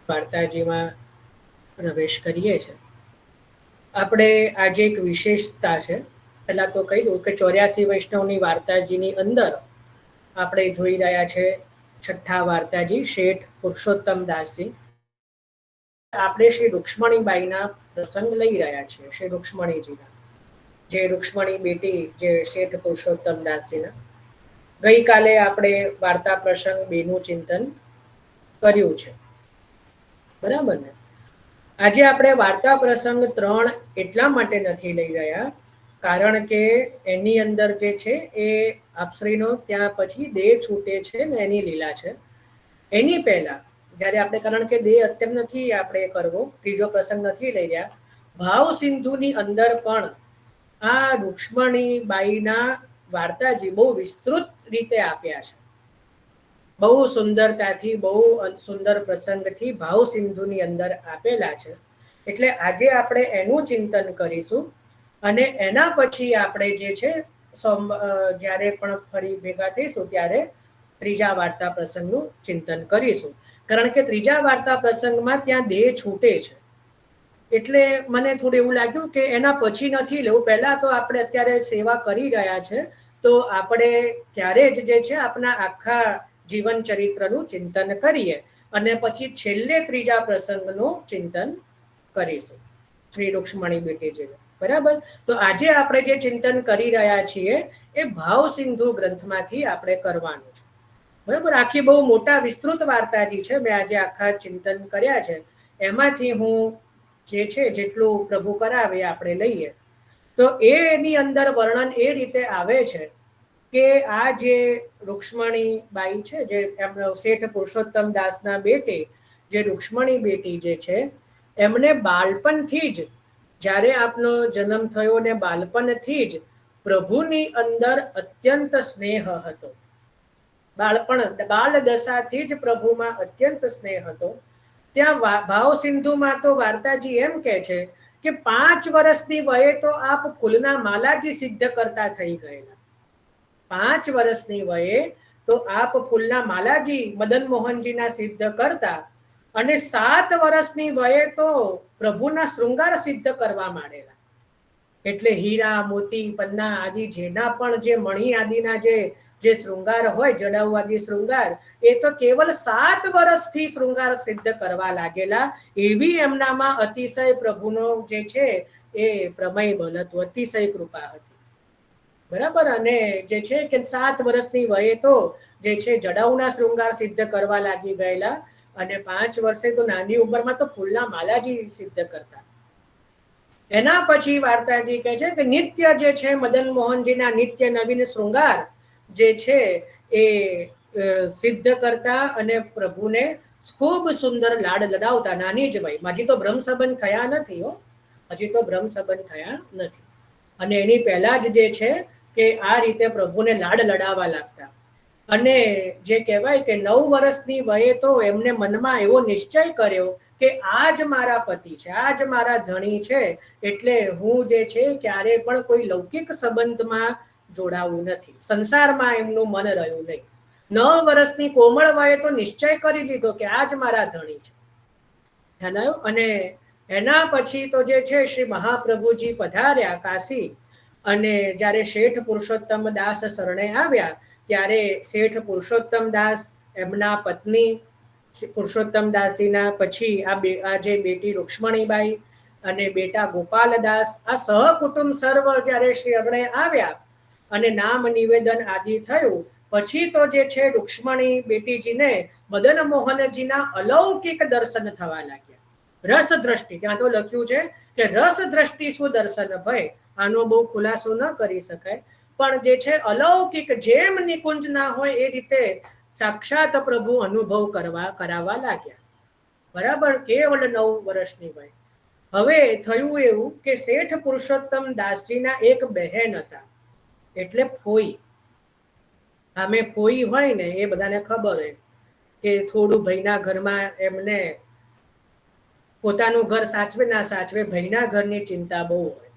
વાર્તાજીમાં પ્રવેશ કરીએ છીએ. આપણે આજે એક વિશેષતા છે. પહેલા તો કહી દઉં કે 84 વૈષ્ણવની વાર્તાજીની અંદર આપણે જોઈ રહ્યા છે છઠ્ઠા વાર્તાજી શેઠ પુરુષોત્તમ દાસજી. આપણે શ્રી રૂક્ષ્મણીબાઈના પ્રસંગ લઈ રહ્યા છીએ. શ્રી રૂક્ષ્મણીજીના, જે રૂક્ષ્મણી બેટી જે શેઠ પુરુષોત્તમ દાસજીના. ગઈકાલે આપણે વાર્તા પ્રસંગ 2નું ચિંતન કર્યું છે, બરાબર ને? આજે આપણે વાર્તા પ્રસંગ 3 એટલા માટે નથી લઈ રહ્યા કારણ કે એની અંદર જે છે એ આપશ્રીનો ત્યાં પછી દેહ છૂટે છે ને એની લીલા છે. એની પહેલા જ્યારે આપણે, કારણ કે દેહ અત્યંત નથી આપણે કરવો, ત્રીજો પ્રસંગ નથી લઈ રહ્યા, ભાવ સિંધુની અંદર પણ આ રૂક્ષ્મણીબાઈના વાર્તાજી બહુ વિસ્તૃત રીતે આપ્યા છે. બહુ સુંદરતાથી, બહુ સુંદર પ્રસંગથી ભાવ સિંધુની અંદર આપેલા છે. એટલે આજે આપણે એનું ચિંતન કરીશું અને એના પછી આપણે જે છે જ્યારે પણ ફરી ભેગા થઈશું ત્યારે ત્રીજા વાર્તા પ્રસંગનું ચિંતન કરીશું. કારણ કે ત્રીજા વાર્તા પ્રસંગમાં ત્યાં દેહ છૂટે છે, એટલે મને થોડું એવું લાગ્યું કે એના પછી નથી લેવું. પહેલા તો આપણે અત્યારે સેવા કરી રહ્યા છે, તો આપણે ત્યારે જ જે છે આપણા આખા જીવન ચરિત્રનું ચિંતન કરીએ અને પછી છેલ્લે ત્રીજા પ્રસંગનું ચિંતન કરીશું શ્રી રૂક્ષ્મણી બેટીજીનું. બરાબર? તો આજે આપણે જે ચિંતન કરી રહ્યા છીએ એ ભાવ સિંધુ ગ્રંથમાંથી આપણે કરવાનું છે. બરાબર? આખી બહુ મોટા વિસ્તૃત વાર્તાજી છે. મેં આજે આખા ચિંતન કર્યા છે, એમાંથી હું જે છે જેટલું પ્રભુ કરાવે આપણે લઈએ. તો એની અંદર વર્ણન એ રીતે આવે છે કે આ જે રૂક્ષ્મણીબાઈ છે, જે શેઠ પુરુષોત્તમ દાસના બેટી જે રૂક્ષ્મણી બેટી જે છે, એમને બાળપણથી જ, જ્યારે આપનો જન્મ થયો ને બાળપણથી જ પ્રભુની અંદર અત્યંત સ્નેહ હતો. બાળ દશાથી જ પ્રભુમાં અત્યંત સ્નેહ હતો. ત્યાં ભાવ સિંધુમાં તો વાર્તાજી એમ કે છે કે 5 વર્ષની વયે તો આપ ફૂલના માલાજી સિદ્ધ કરતા થઈ ગયેલા. 5 વર્ષની વયે તો આપ ફૂલના માલાજી મદન મોહનજીના સિદ્ધ કરતા અને 7 વર્ષની વયે તો પ્રભુના શૃંગાર સિદ્ધ કરવા માંડેલા. એટલે હીરા, મોતી, પન્ના આદિ જેના પણ જે મણી આદિના જે શૃંગાર હોય, જડાઉવાદી શૃંગાર, એ તો કેવલ 7 વર્ષથી શૃંગાર સિદ્ધ કરવા લાગેલા. એવી એમનામાં અતિશય પ્રભુનો જે છે એ પ્રમેય બલ હતું, અતિશય કૃપા હતી. બરાબર? અને જે છે કે 7 વર્ષની વયે તો જે છે જડાઉના શૃંગાર સિદ્ધ કરવા લાગી ગયેલા અને 5 વર્ષે તો નાની ઉંમરમાં તો ફૂલના માલાજી સિદ્ધ કરતા. એના પછી વાર્તાજી કહે છે કે નિત્ય જે છે મદન મોહનજીના નિત્ય નવીન શૃંગાર જે છે એ સિદ્ધ કરતા અને પ્રભુને ખૂબ સુંદર લાડ લડાવતા નાની જ વય. હજી તો બ્રહ્મ સંબંધ થયા નથી હો, હજી તો બ્રહ્મ સંબંધ થયા નથી. અને એની પહેલા જ જે છે કે આ રીતે પ્રભુને લાડ લડાવવા લાગતા. અને જે કહેવાય કે 9 વર્ષની વયે તો એમને મનમાં એવો નિશ્ચય કર્યો કે આ જ મારા પતિ છે, આ જ મારા ધણી છે, એટલે હું જે છે ક્યારે પણ કોઈ લૌકિક સંબંધમાં જોડાવું નથી. સંસારમાં એમનું મન રહ્યું નહીં. 9 વર્ષની કોમળ વયે તો નિશ્ચય કરી લીધો કે આ જ મારા ધણી છે. ખ્યાલ આવ્યો? અને એના પછી તો જે છે શ્રી મહાપ્રભુજી પધાર્યા કાશી અને જ્યારે શેઠ પુરુષોત્તમ દાસ શરણે આવ્યા ત્યારે શેઠ પુરુષોત્તમ દાસ, એમના પત્ની પુરુષોત્તમ દાસીના પછી આ જે બેટી રૂક્ષ્મણીબાઈ અને બેટા ગોપાલદાસ, આ સહકુટુંબ સર્વ જ્યારે શરણે આવ્યા અને નામ નિવેદન આદિ થયું પછી તો જે છે રૂક્ષ્મણી બેટીજીને મદન મોહનજીના અલૌકિક દર્શન થવા લાગ્યા. રસ દ્રષ્ટિ, ત્યાં તો લખ્યું છે કે રસ દ્રષ્ટિ શું દર્શન ભય, આનો બહુ ખુલાસો ન કરી શકાય, પણ જે છે અલૌકિક જેમ નિકુંજ ના હોય એ રીતે સાક્ષાત પ્રભુ અનુભવ કરાવવા લાગ્યા. બરાબર? કેવળ 9 વર્ષની વય. હવે થયું એવું કે શેઠ પુરુષોત્તમ દાસજીના એક બહેન હતા, એટલે ફોઈ. આમે ફોઈ હોય ને એ બધાને ખબર હોય કે થોડું ભાઈના ઘરમાં એમને પોતાનું ઘર સાચવે ના સાચવે, ભાઈના ઘરની ચિંતા બહુ હોય.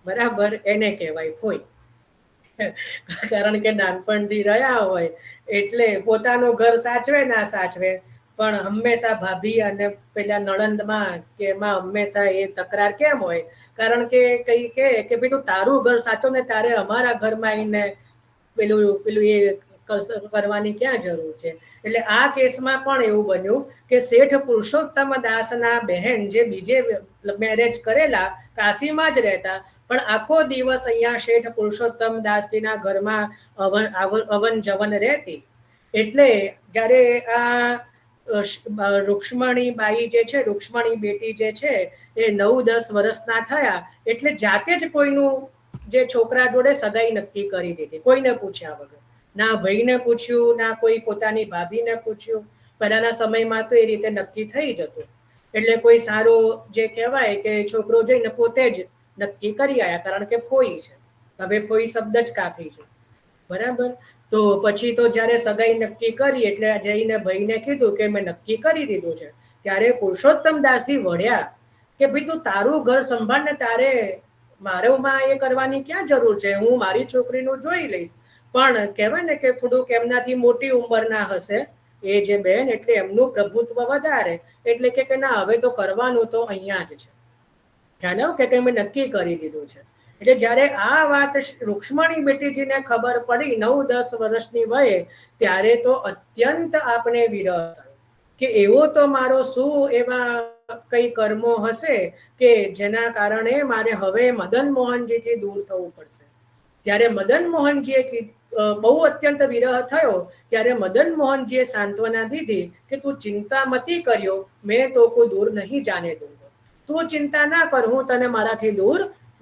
બરાબર? એને કહેવાય ફોઈ. કારણ કે નાનપણથી રહ્યા હોય એટલે પોતાનું ઘર સાચવે ના સાચવે પણ હંમેશા ભાભી અને પેલા નણંદમાં કે એમાં હંમેશા એ તકરાર કેમ હોય? કારણ કે કઈ કે ભાઈ તું તારું ઘર સાચો ને તારે અમારા ઘરમાં આવીને પેલું પેલું એ કરવાની ક્યાં જરૂર છે? એટલે આ કેસમાં પણ એવું બન્યું કે શેઠ પુરુષોત્તમ દાસના બહેન જે બીજે મેરેજ કરેલા, કાશીમાં જ રહેતા, પણ આખો દિવસ અહીંયા શેઠ પુરુષોત્તમ દાસજીના ઘરમાં અવન જવન રહેતી. એટલે જ્યારે આ રૂક્ષ્મણીબાઈ જે છે, રૂક્ષ્મણી બેટી જે છે એ 9-10 વર્ષના થયા એટલે જાતે જ કોઈનું જે છોકરા જોડે સગાઈ નક્કી કરી દીધી, કોઈને પૂછ્યા વગર. ના ભાઈને પૂછ્યું, ના કોઈ પોતાની ભાભીને પૂછ્યું. પહેલાના સમયમાં તો એ રીતે નક્કી થઈ જતું. એટલે કોઈ સારો જે કહેવાય કે છોકરો જઈને પોતે જ નક્કી કરી આવ્યા, કારણ કે ફોઈ છે. હવે ફોઈ શબ્દ જ કાફી છે, બરાબર. તો પછી તો જ્યારે સગાઈ નક્કી કરી એટલે જઈને ભાઈને કીધું કે મેં નક્કી કરી દીધું છે. ત્યારે પુરુષોત્તમ દાસજી વળ્યા કે ભાઈ તું તારું ઘર સંભાળ ને, તારે મારોમાં એ કરવાની ક્યાં જરૂર છે? હું મારી છોકરીનું જોઈ લઈશ. પણ કહેવાય ને કે થોડુંક એમનાથી મોટી ઉંમરના હશે એ જે બેન, એટલે એમનું પ્રભુત્વ વધારે. એટલે કે ના, હવે તો કરવાનું તો અહીંયા જ છે. ખ્યાલ આવ્યો કે મેં નક્કી કરી દીધું છે. એટલે જ્યારે આ વાત રૂક્ષ્મણી બેટીજીને ખબર પડી 9-10 વર્ષની વયે, ત્યારે તો અત્યંત આપણે વિરહ થયો કે એવો તો મારો શું એવા કઈ કર્મો હશે કે જેના કારણે મારે હવે મદન મોહનજીથી દૂર થવું પડશે. ત્યારે મદન મોહનજીએ બહુ અત્યંત વિરહ થયો ત્યારે મદન મોહનજીએ સાંત્વના દીધી કે તું ચિંતા મતી કર્યો, મેં તો કોઈ દૂર નહીં જાને દઉંગો. તું ચિંતા ના કર, હું તને મારાથી દૂર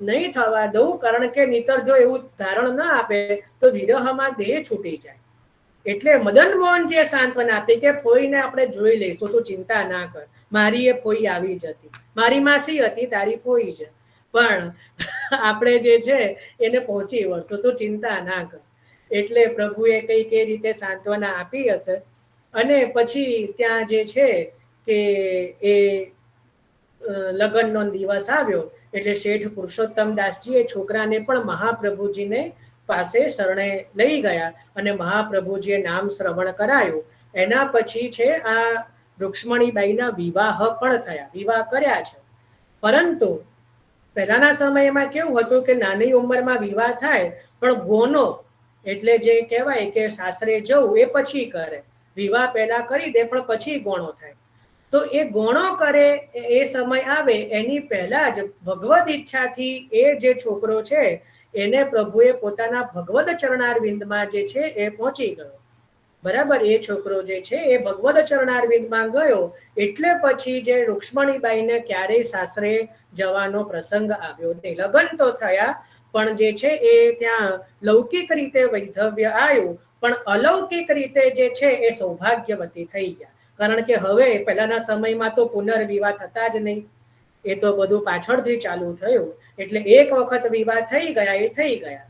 નહીં થવા દઉં. કારણ કે નહીતર જો એવું ધારણ ના આપે તો વિરહમાં દેહ છૂટી જાય. એટલે મદન મોહનજીએ સાંત્વના આપી કે ફોઈને આપણે જોઈ લઈશું, તું ચિંતા ના કર. મારી એ ફોઈ આવી જ હતી, મારી માસી હતી, તારી ફોઈ છે, પણ આપણે જે છે એને પહોંચી વળશું, તું ચિંતા ના કર. એટલે પ્રભુએ કઈક એ રીતે સાંત્વના આપી હશે. અને પછી ત્યાં જે છે કે એ લગ્નનો દિવસ આવ્યો એટલે શેઠ પુરુષોત્તમ દાસજી એ છોકરાને પણ મહાપ્રભુજીને પાસે શરણે લઈ ગયા અને મહાપ્રભુજીએ નામ શ્રવણ કરાયું. એના પછી છે આ રૂક્ષ્મણીબાઈના વિવાહ પણ થયા, વિવાહ કર્યા છે. પરંતુ પહેલાના સમયમાં કેવું હતું કે નાની ઉંમરમાં વિવાહ થાય, પણ ગોનો એટલે જે કહેવાય કે સાસરે જવું એ પછી કરે. વિવાહ પહેલા કરી દે પણ પછી ગોણો થાય. તો એ ગોણો કરે એ સમય આવે એની પહેલા જ ભગવદ ઈચ્છાથી એ જે છોકરો છે એને પ્રભુએ પોતાના ભગવદ ચરણારવિંદમાં જે છે એ પહોંચી ગયો. બરાબર. એ છોકરો જે છે એ ભગવદ ચરણારવિંદમાં ગયો એટલે પછી જે રૂક્ષ્મણીબાઈને ક્યારેય સાસરે જવાનો પ્રસંગ આવ્યો નહીં. લગ્ન તો થયા પણ જે છે એ ત્યાં લૌકિક રીતે વૈધવ્ય આવ્યું, પણ અલૌકિક રીતે જે છે એ સૌભાગ્યવતી થઈ ગયા. કારણ કે હવે પહેલાના સમયમાં તો પુનર્વિવાહ થતા જ નહીં, એ તો બધું પાછળથી ચાલુ થયું. એટલે એક વખત વિવાહ થઈ ગયા એ થઈ ગયા.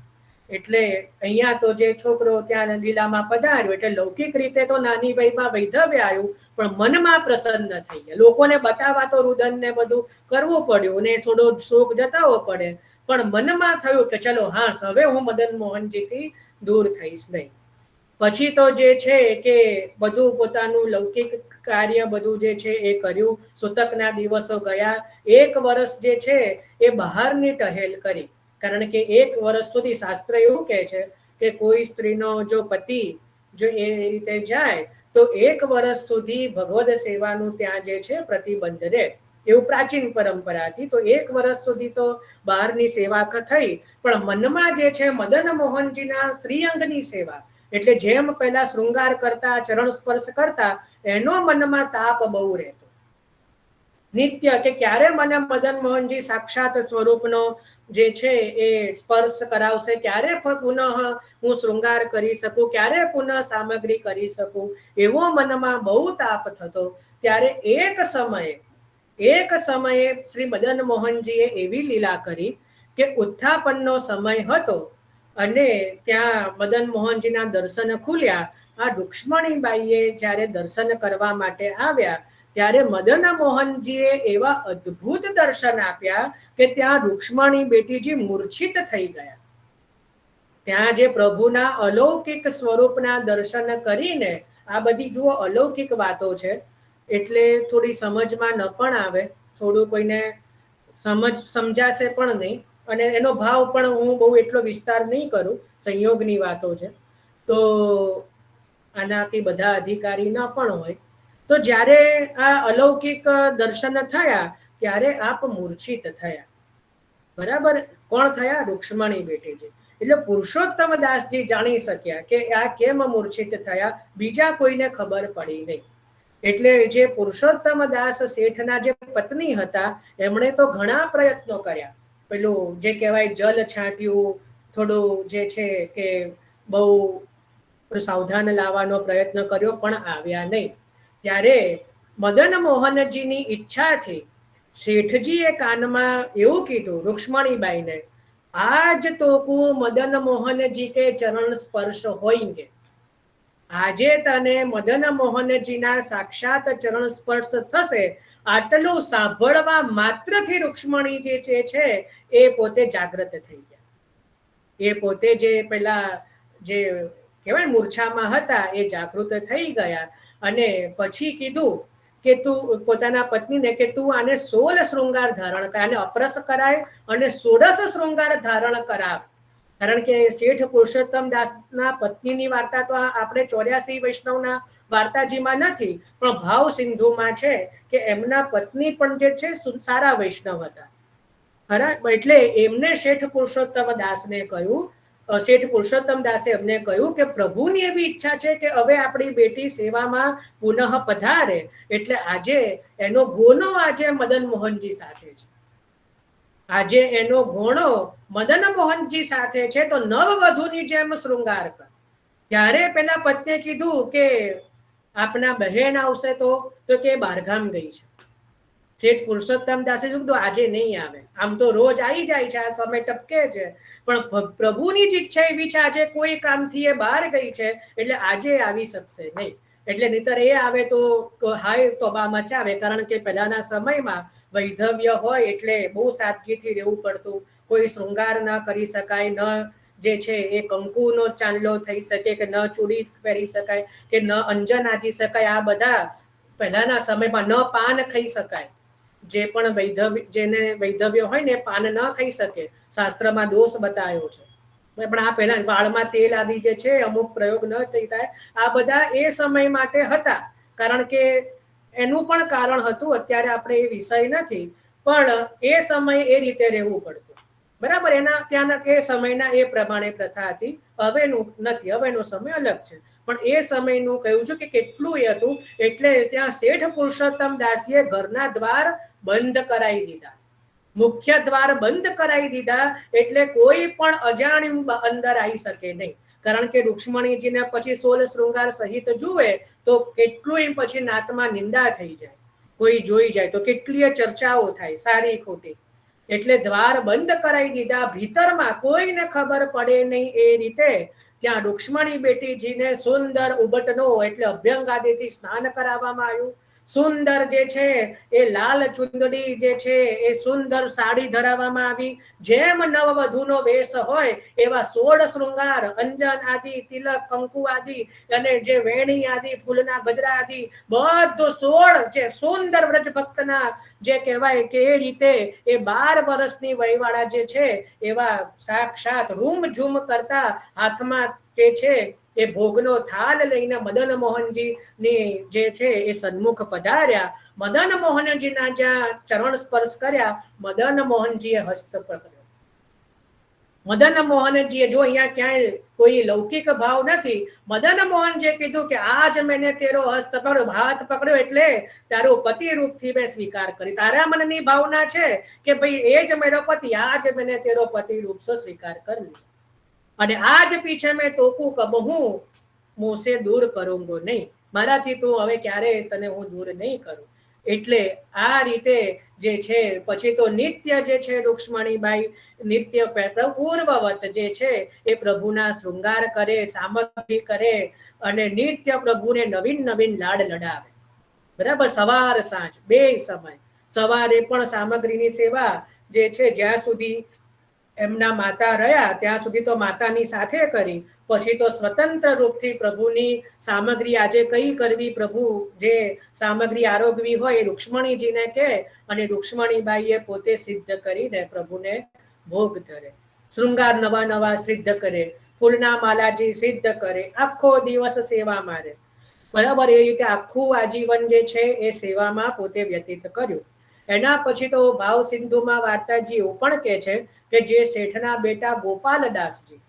એટલે અહીંયા તો જે છોકરો ત્યાં લીલામાં પધાર્યો એટલે લૌકિક રીતે તો નાની વયમાં વૈધવ્ય આવ્યું, પણ મનમાં પ્રસન્ન થઈ ગયા. લોકોને બતાવવા તો રુદન ને બધું કરવું પડ્યું ને થોડો શોક જતાવવો પડે, પણ મનમાં થયું કે ચલો હા, હવે હું મદન મોહનજીથી દૂર થઈશ નહીં. પછી તો જે છે કે બધું પોતાનું લૌકિક કાર્ય બધું જે છે એ કર્યું. સૂતકના દિવસો ગયા. 1 વર્ષ જે છે એ બહારની ટહેલ કરી. કારણ કે 1 વર્ષ સુધી શાસ્ત્ર એવું કહે છે કે કોઈ સ્ત્રીનો જો પતિ જો એ રીતે જાય તો 1 વર્ષ સુધી ભગવદ સેવાનું ત્યાં જે છે પ્રતિબંધ રહે, એવું પ્રાચીન પરંપરા હતી. તો 1 વર્ષ સુધી તો બહારની સેવા થઈ, પણ મનમાં જે છે મદન મોહનજીના શ્રીઅંગની સેવા, એટલે જેમ પહેલા શૃંગાર કરતા, ચરણ સ્પર્શ કરતા, એનો મનમાં તાપ બહુ રહેતો નિત્ય, કે ક્યારે મને મદન મોહનજી સાક્ષાત સ્વરૂપનો જે છે એ સ્પર્શ કરાવશે, ક્યારે પુનઃ હું શૃંગાર કરી શકું, ક્યારે પુનઃ સામગ્રી કરી શકું, એવો મનમાં બહુ તાપ થતો. ત્યારે એક સમયે શ્રી મદન મોહનજીએ એવી લીલા કરી કે ઉત્થાપનનો સમય હતો અને ત્યાં મદન મોહનજીના દર્શન ખુલ્યા. આ રૂક્ષ્મણીબાઈએ જ્યારે દર્શન કરવા માટે આવ્યા ત્યારે મદન મોહનજીએ એવા અદ્ભુત દર્શન આપ્યા કે ત્યાં રૂક્ષ્મણી બેટીજી મૂર્છિત થઈ ગયા. ત્યાં જે પ્રભુના અલૌકિક સ્વરૂપના દર્શન કરીને, આ બધી જુઓ અલૌકિક વાતો છે, એટલે થોડી સમજમાં ન પણ આવે, થોડું કોઈને સમજાશે પણ નહીં, અને એનો ભાવ પણ હું બહુ એટલો વિસ્તાર નહીં કરું, સંયોગની વાતો છે. તો આના કે બધા અધિકારી ન પણ હોય. તો જ્યારે આ અલૌકિક દર્શન થયા ત્યારે આપ મૂર્છિત થયા. બરાબર, કોણ થયા? રૂક્ષ્મણી બેટીજી. એટલે પુરુષોત્તમ દાસજી જાણી શક્યા કે આ કેમ મૂર્છિત થયા, બીજા કોઈને ખબર પડી નહીં. એટલે જે પુરુષોત્તમ દાસ શેઠના જે પત્ની હતા એમણે તો ઘણા પ્રયત્નો કર્યા. પેલું જે કહેવાય જલ છાંટ્યું, થોડું જે છે કે બહુ સાવધાન લાવવાનો પ્રયત્ન કર્યો, પણ આવ્યા નહીં. ત્યારે મદન મોહનજીની ઈચ્છાથી શેઠજીએ કાનમાં એવું કીધું રૂક્ષ્મણીબાઈને, આજ તોકુ મદન મોહનજી કે ચરણ સ્પર્શ હોઈંગે. આજે તને મદન મોહનજીના સાક્ષાત ચરણ સ્પર્શ થશે. આટલું સાંભળવા માત્રથી રૂક્ષ્મણી જે છે એ પોતે જાગૃત થઈ ગયા. એ પોતે જે પેલા જે કહેવાય મૂર્છામાં હતા એ જાગૃત થઈ ગયા. અને પછી કીધું કે તું પોતાના પત્નીને કે તું આને 16 શૃંગાર ધારણ કર, આને અપરસ કરાય અને 16 શૃંગાર ધારણ કરાવ. કારણ કે શેઠ પુરુષોત્તમ દાસના પત્નીની વાર્તા તો આપણે 84 વૈષ્ણવના વાર્તાજીમાં નથી, પણ ભાવ સિંધુમાં છે કે એમના પત્ની પણ જે છે સારા વૈષ્ણવ હતા. એટલે એમને શેઠ પુરુષોત્તમ દાસને કહ્યું, શેઠ પુરુષોત્તમ દાસે એમને કહ્યું કે પ્રભુની એવી ઈચ્છા છે કે હવે આપણી બેટી સેવામાં પુનઃ પધારે, એટલે આજે એનો ગોનો આજે મદન મોહનજી સાથે છે. આજે એનો ઘોણો મદન મોહનજી સાથે છે, તો નવવધુની જેમ શૃંગાર કર. ત્યારે પેલા પત્નીએ કીધું કે આપના બહેન આવશે તો કે બહારગામ ગઈ છે. શેઠ પુરુષોત્તમ દાસે કીધું આજે નહીં આવે, આમ તો રોજ આવી જાય છે, આ સમય ટપકે છે, પણ પ્રભુની જ ઈચ્છા એવી છે આજે કોઈ કામથી એ બહાર ગઈ છે એટલે આજે આવી શકશે નહીં. એટલે નહીતર એ આવે તો હાય તોબા મચાવે. કારણ કે પહેલાના સમયમાં વૈધવ્ય હોય એટલે બહુ સાદગીથી રહેવું પડતું. કોઈ શૃંગાર ન કરી શકાય, ન જે છે એ કંકુનો ચાંદલો થઈ શકે, કે ન ચૂડી પહેરી શકાય, કે ન અંજન આજી શકાય. આ બધા પહેલાના સમયમાં ન પાન ખાઈ શકાય. જે પણ વૈધવ્ય, જેને વૈધવ્ય હોય ને પાન ન ખાઈ શકે, શાસ્ત્રમાં દોષ બતાવ્યો છે. પણ આ પહેલા વાળમાં તેલ આદિ જે છે અમુક પ્રયોગ ન થઈ થાય, આ બધા એ સમય માટે હતા. કારણ કે એનું પણ કારણ હતું, અત્યારે આપણે એ વિષય નથી, પણ એ સમય એ રીતે રહેવું પડતું. બરાબર, એના ત્યાંના એ સમયના એ પ્રમાણે પ્રથા હતી. હવેનું નથી, હવેનો સમય અલગ છે, પણ એ સમયનું કહ્યું છું કે કેટલું એ હતું. એટલે ત્યાં શેઠ પુરુષોત્તમ દાસીએ ઘરના દ્વાર બંધ કરાવી દીધા, મુખ્ય દ્વાર બંધ કરાવી દીધા, એટલે કોઈ પણ અજાણ્યું અંદર આવી શકે નહીં. કારણ કે રૂક્ષ્મણીજીને પછી 16 શૃંગાર સહિત જુએ તો કેટલું પછી નાતમાં નિંદા થઈ જાય, કોઈ જોઈ જાય તો કેટલીય ચર્ચાઓ થાય સારી ખોટી. એટલે દ્વાર બંધ કરાવી દીધા, ભીતરમાં કોઈને ખબર પડે નહીં એ રીતે ત્યાં રૂક્ષ્મણી બેટીજીને સુંદર ઉબટનો એટલે અભ્યંગ આદિથી સ્નાન કરાવવામાં આવ્યું. સુંદર જે છે એ લાલ ચુંદડી જે છે એ સુંદર સાડી ધરાવવામાં આવી. જેમ નવવધુનો વેશ હોય એવા 16 શૃંગાર, અંજન આદિ, તિલક, કંકુ આદિ, અને જે વેણી આદિ, ફૂલના ગજરા આદિ બધું 16 જે સુંદર વ્રજ ભક્તના જે કહેવાય કે એ રીતે એ 12 વર્ષની વયવાળા જે છે એવા સાક્ષાત રૂમ ઝૂમ કરતા હાથમાં જે છે એ ભોગનો થાળ લઈને મદન મોહનજી ની જે છે એ સન્મુખ પધાર્યા. મદન મોહનજીના જ્યાં ચરણ સ્પર્શ કર્યા, મદન મોહનજીએ હસ્ત પકડ્યો. મદન મોહનજીએ, જો અહીંયા ક્યાંય કોઈ લૌકિક ભાવ નથી, મદન મોહનજીએ કીધું કે આજ મેને તેરો હસ્ત પકડ્યો, હાથ પકડ્યો એટલે તારો પતિ રૂપથી મેં સ્વીકાર કરી. તારા મનની ભાવના છે કે ભાઈ એ જ મેરો પતિ, આજ મેને તેરો પતિ રૂપ સે સ્વીકાર કરી લીધો, અને આજ પીછે મેં ટોકું કબહું મોસે દૂર કरूंગો નહીં, મારાથી તું હવે ક્યારે તને હું દૂર નહીં કરું. એટલે આ રીતે જે છે પછી તો નિત્ય જે છે રૂક્ષ્મણીબાઈ નિત્ય પૂર્વવત જે છે એ પ્રભુના શૃંગાર કરે, સામગ્રી કરે, અને નિત્ય પ્રભુને નવીન નવીન લાડ લડાવે. બરાબર, સવાર સાંજ બે સમય, સવારે પણ સામગ્રીની સેવા જે છે જ્યાં સુધી એમના માતા રહ્યા ત્યાં સુધી તો માતાની સાથે કરી, પછી તો સ્વતંત્ર રૂપથી પ્રભુની સામગ્રી આજે કઈ કરવી, પ્રભુ જે સામગ્રી આરોગવી હોય એ રૂક્ષ્મણીજીને કહે અને રૂક્ષ્મણીબાઈએ પોતે સિદ્ધ કરીને પ્રભુને ભોગ ધરે. શૃંગાર નવા નવા સિદ્ધ કરે, ફૂલના માલાજી સિદ્ધ કરે, આખો દિવસ સેવામાં રહે. બરાબર, એ રીતે આખું આજીવન જે છે એ સેવામાં પોતે વ્યતીત કર્યું. એના પછી તો ભાવ સિંધુમાં વાર્તાજી એવું પણ કહે છે કે જે શેઠના બેટા ગોપાલદાસજી,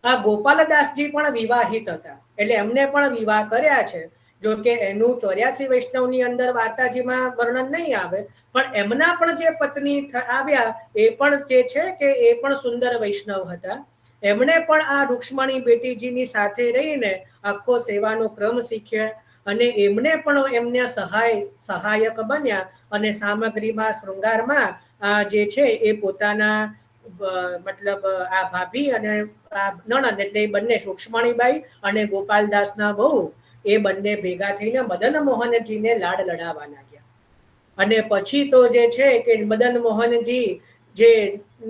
આ ગોપાલદાસજી પણ વિવાહિત હતા, એટલે એમને પણ વિવાહ કર્યા છે. જો કે એનું 84 વૈષ્ણવની અંદર વાર્તાજીમાં વર્ણન નહીં આવે, પણ એમના પણ જે પત્ની આવ્યા એ પણ જે છે કે એ પણ સુંદર વૈષ્ણવ હતા. એમણે પણ આ રૂક્ષ્મણી બેટીજીની સાથે રહીને આખો સેવાનો ક્રમ શીખ્યા અને એમને પણ એમને સહાયક બન્યા અને સામગ્રીમાં શૃંગારમાં જે છે એ પોતાના મતલબ આ ભાભી અને આ નણંદ એટલે એ બંને રૂક્ષ્મણીબાઈ અને ગોપાલદાસના વહુ એ બંને ભેગા થઈને મદન મોહનજીને લાડ લડાવવા લાગ્યા. અને પછી તો જે છે કે મદન મોહનજી જે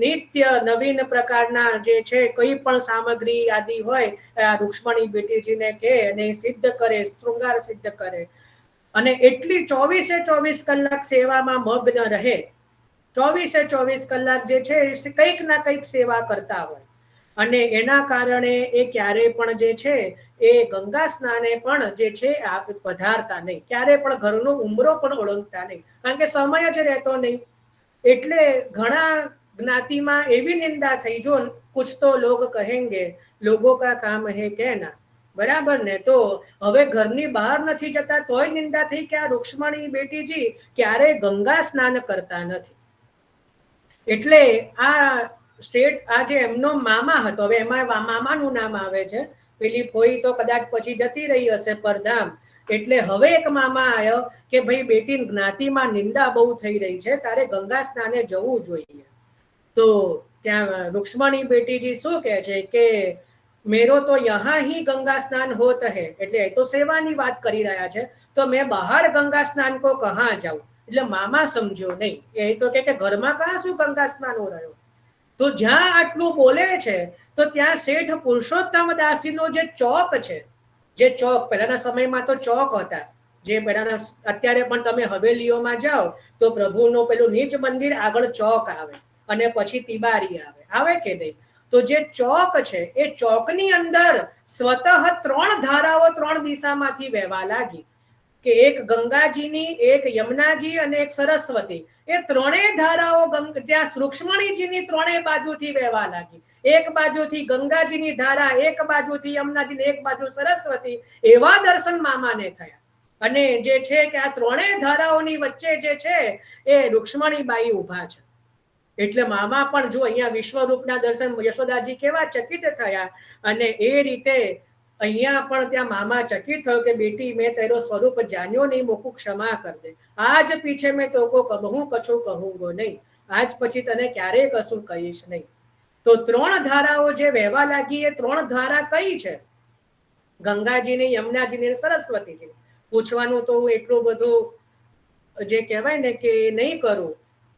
નિત્ય નવીન પ્રકારના જે છે કોઈ પણ સામગ્રી આદિ હોય આ રૂક્ષ્મણી બેટીજીને કહે અને સિદ્ધ કરે, શૃંગાર સિદ્ધ કરે અને એટલી 24 કલાક સેવામાં મગ્ન રહે. 24 કલાક જે છે કંઈક ના કંઈક સેવા કરતા હોય અને એના કારણે એ ક્યારેય પણ જે છે એ ગંગા સ્નાને પણ જે છે પધારતા નહીં, ક્યારે પણ ઘરનો ઉંબરો પણ ઓળંગતા નહીં, કારણ કે સમય જ રહેતો નહીં. એટલે ઘણા જ્ઞાતિમાં એવી નિંદા થઈ, જો કુછ તો લોગ કહેંગે લોગો કા કામ હે કહેના, બરાબર ને. તો હવે ઘરની બહાર નથી જતા તોય નિંદા થઈ કે આ રૂક્ષ્મણી બેટીજી ક્યારેય ગંગા સ્નાન કરતા નથી. એટલે આ શેઠ આ જે એમનો મામા હતો, હવે એમાં મામાનું નામ આવે છે, પેલી ફોઈ તો કદાચ પછી જતી રહી હશે પરધામ, એટલે હવે એક મામા આવ્યો કે ભાઈ બેટી જ્ઞાતિમાં નિંદા બહુ થઈ રહી છે, તારે ગંગા સ્નાને જવું જોઈએ. તો ત્યાં રૂક્ષ્મણી બેટીજી શું કહે છે કે મેરો તો યહાં હી ગંગા સ્નાન હોત હૈ, એટલે એ તો સેવાની વાત કરી રહ્યા છે, તો મેં બહાર ગંગા સ્નાન કો કહાં જાઉં. એટલે મામા સમજ્યો નહીં, એ તો કે ઘરમાં કહાં શું ગંગા સ્નાન હો રહ્યો. તો જ્યાં આટલું બોલે છે તો ત્યાં શેઠ પુરુષોત્તમ દાસીનો જે ચોક છે, જે ચોક પહેલાના સમયમાં તો ચોક હતા, જે પહેલાના અત્યારે પણ તમે હવેલીઓમાં જાઓ તો પ્રભુનું પેલું નીચ મંદિર આગળ ચોક આવે અને પછી તિબારી આવે કે નહીં. તો જે ચોક છે એ ચોકની અંદર સ્વતઃ 3 ધારાઓ 3 દિશામાંથી વહેવા લાગી, કે એક ગંગાજીની, એક યમુનાજી અને એક સરસ્વતી. એ ત્રણેય ધારાઓ ત્યાં રૂક્ષ્મણીજીની 3 બાજુથી વહેવા લાગી. એક બાજુથી ગંગાજીની ધારા, એક બાજુથી યમુનાજી, એક બાજુ સરસ્વતી. એવા દર્શન મામાને થયા. અને જે છે કે આ 3 ધારાઓની વચ્ચે જે છે એ રૂક્ષ્મણીબાઈ ઉભા છે. એટલે મામા પણ જો અહીંયા વિશ્વરૂપના દર્શન યશોદાજી કેવા ચકિત થયા, અને એ રીતે અહીંયા પણ ત્યાં મામા ચકિત થયો કે બેટી મેં તેરો સ્વરૂપ જાન્યો નહીં, મોકું ક્ષમા કર દે. આજ પીછે મેં તોકો કહું કછું કહુંગો નહીં, આજ પછી તને ક્યારેય કશું કહીશ નહીં. તો 3 ધારાઓ જે વહેવા લાગી એ 3 ધારા કઈ છે? ગંગાજીની, યમુનાજીની, સરસ્વતીજી. પૂછવાનું તો હું એટલું બધું જે કહેવાય ને કે નહીં કરું,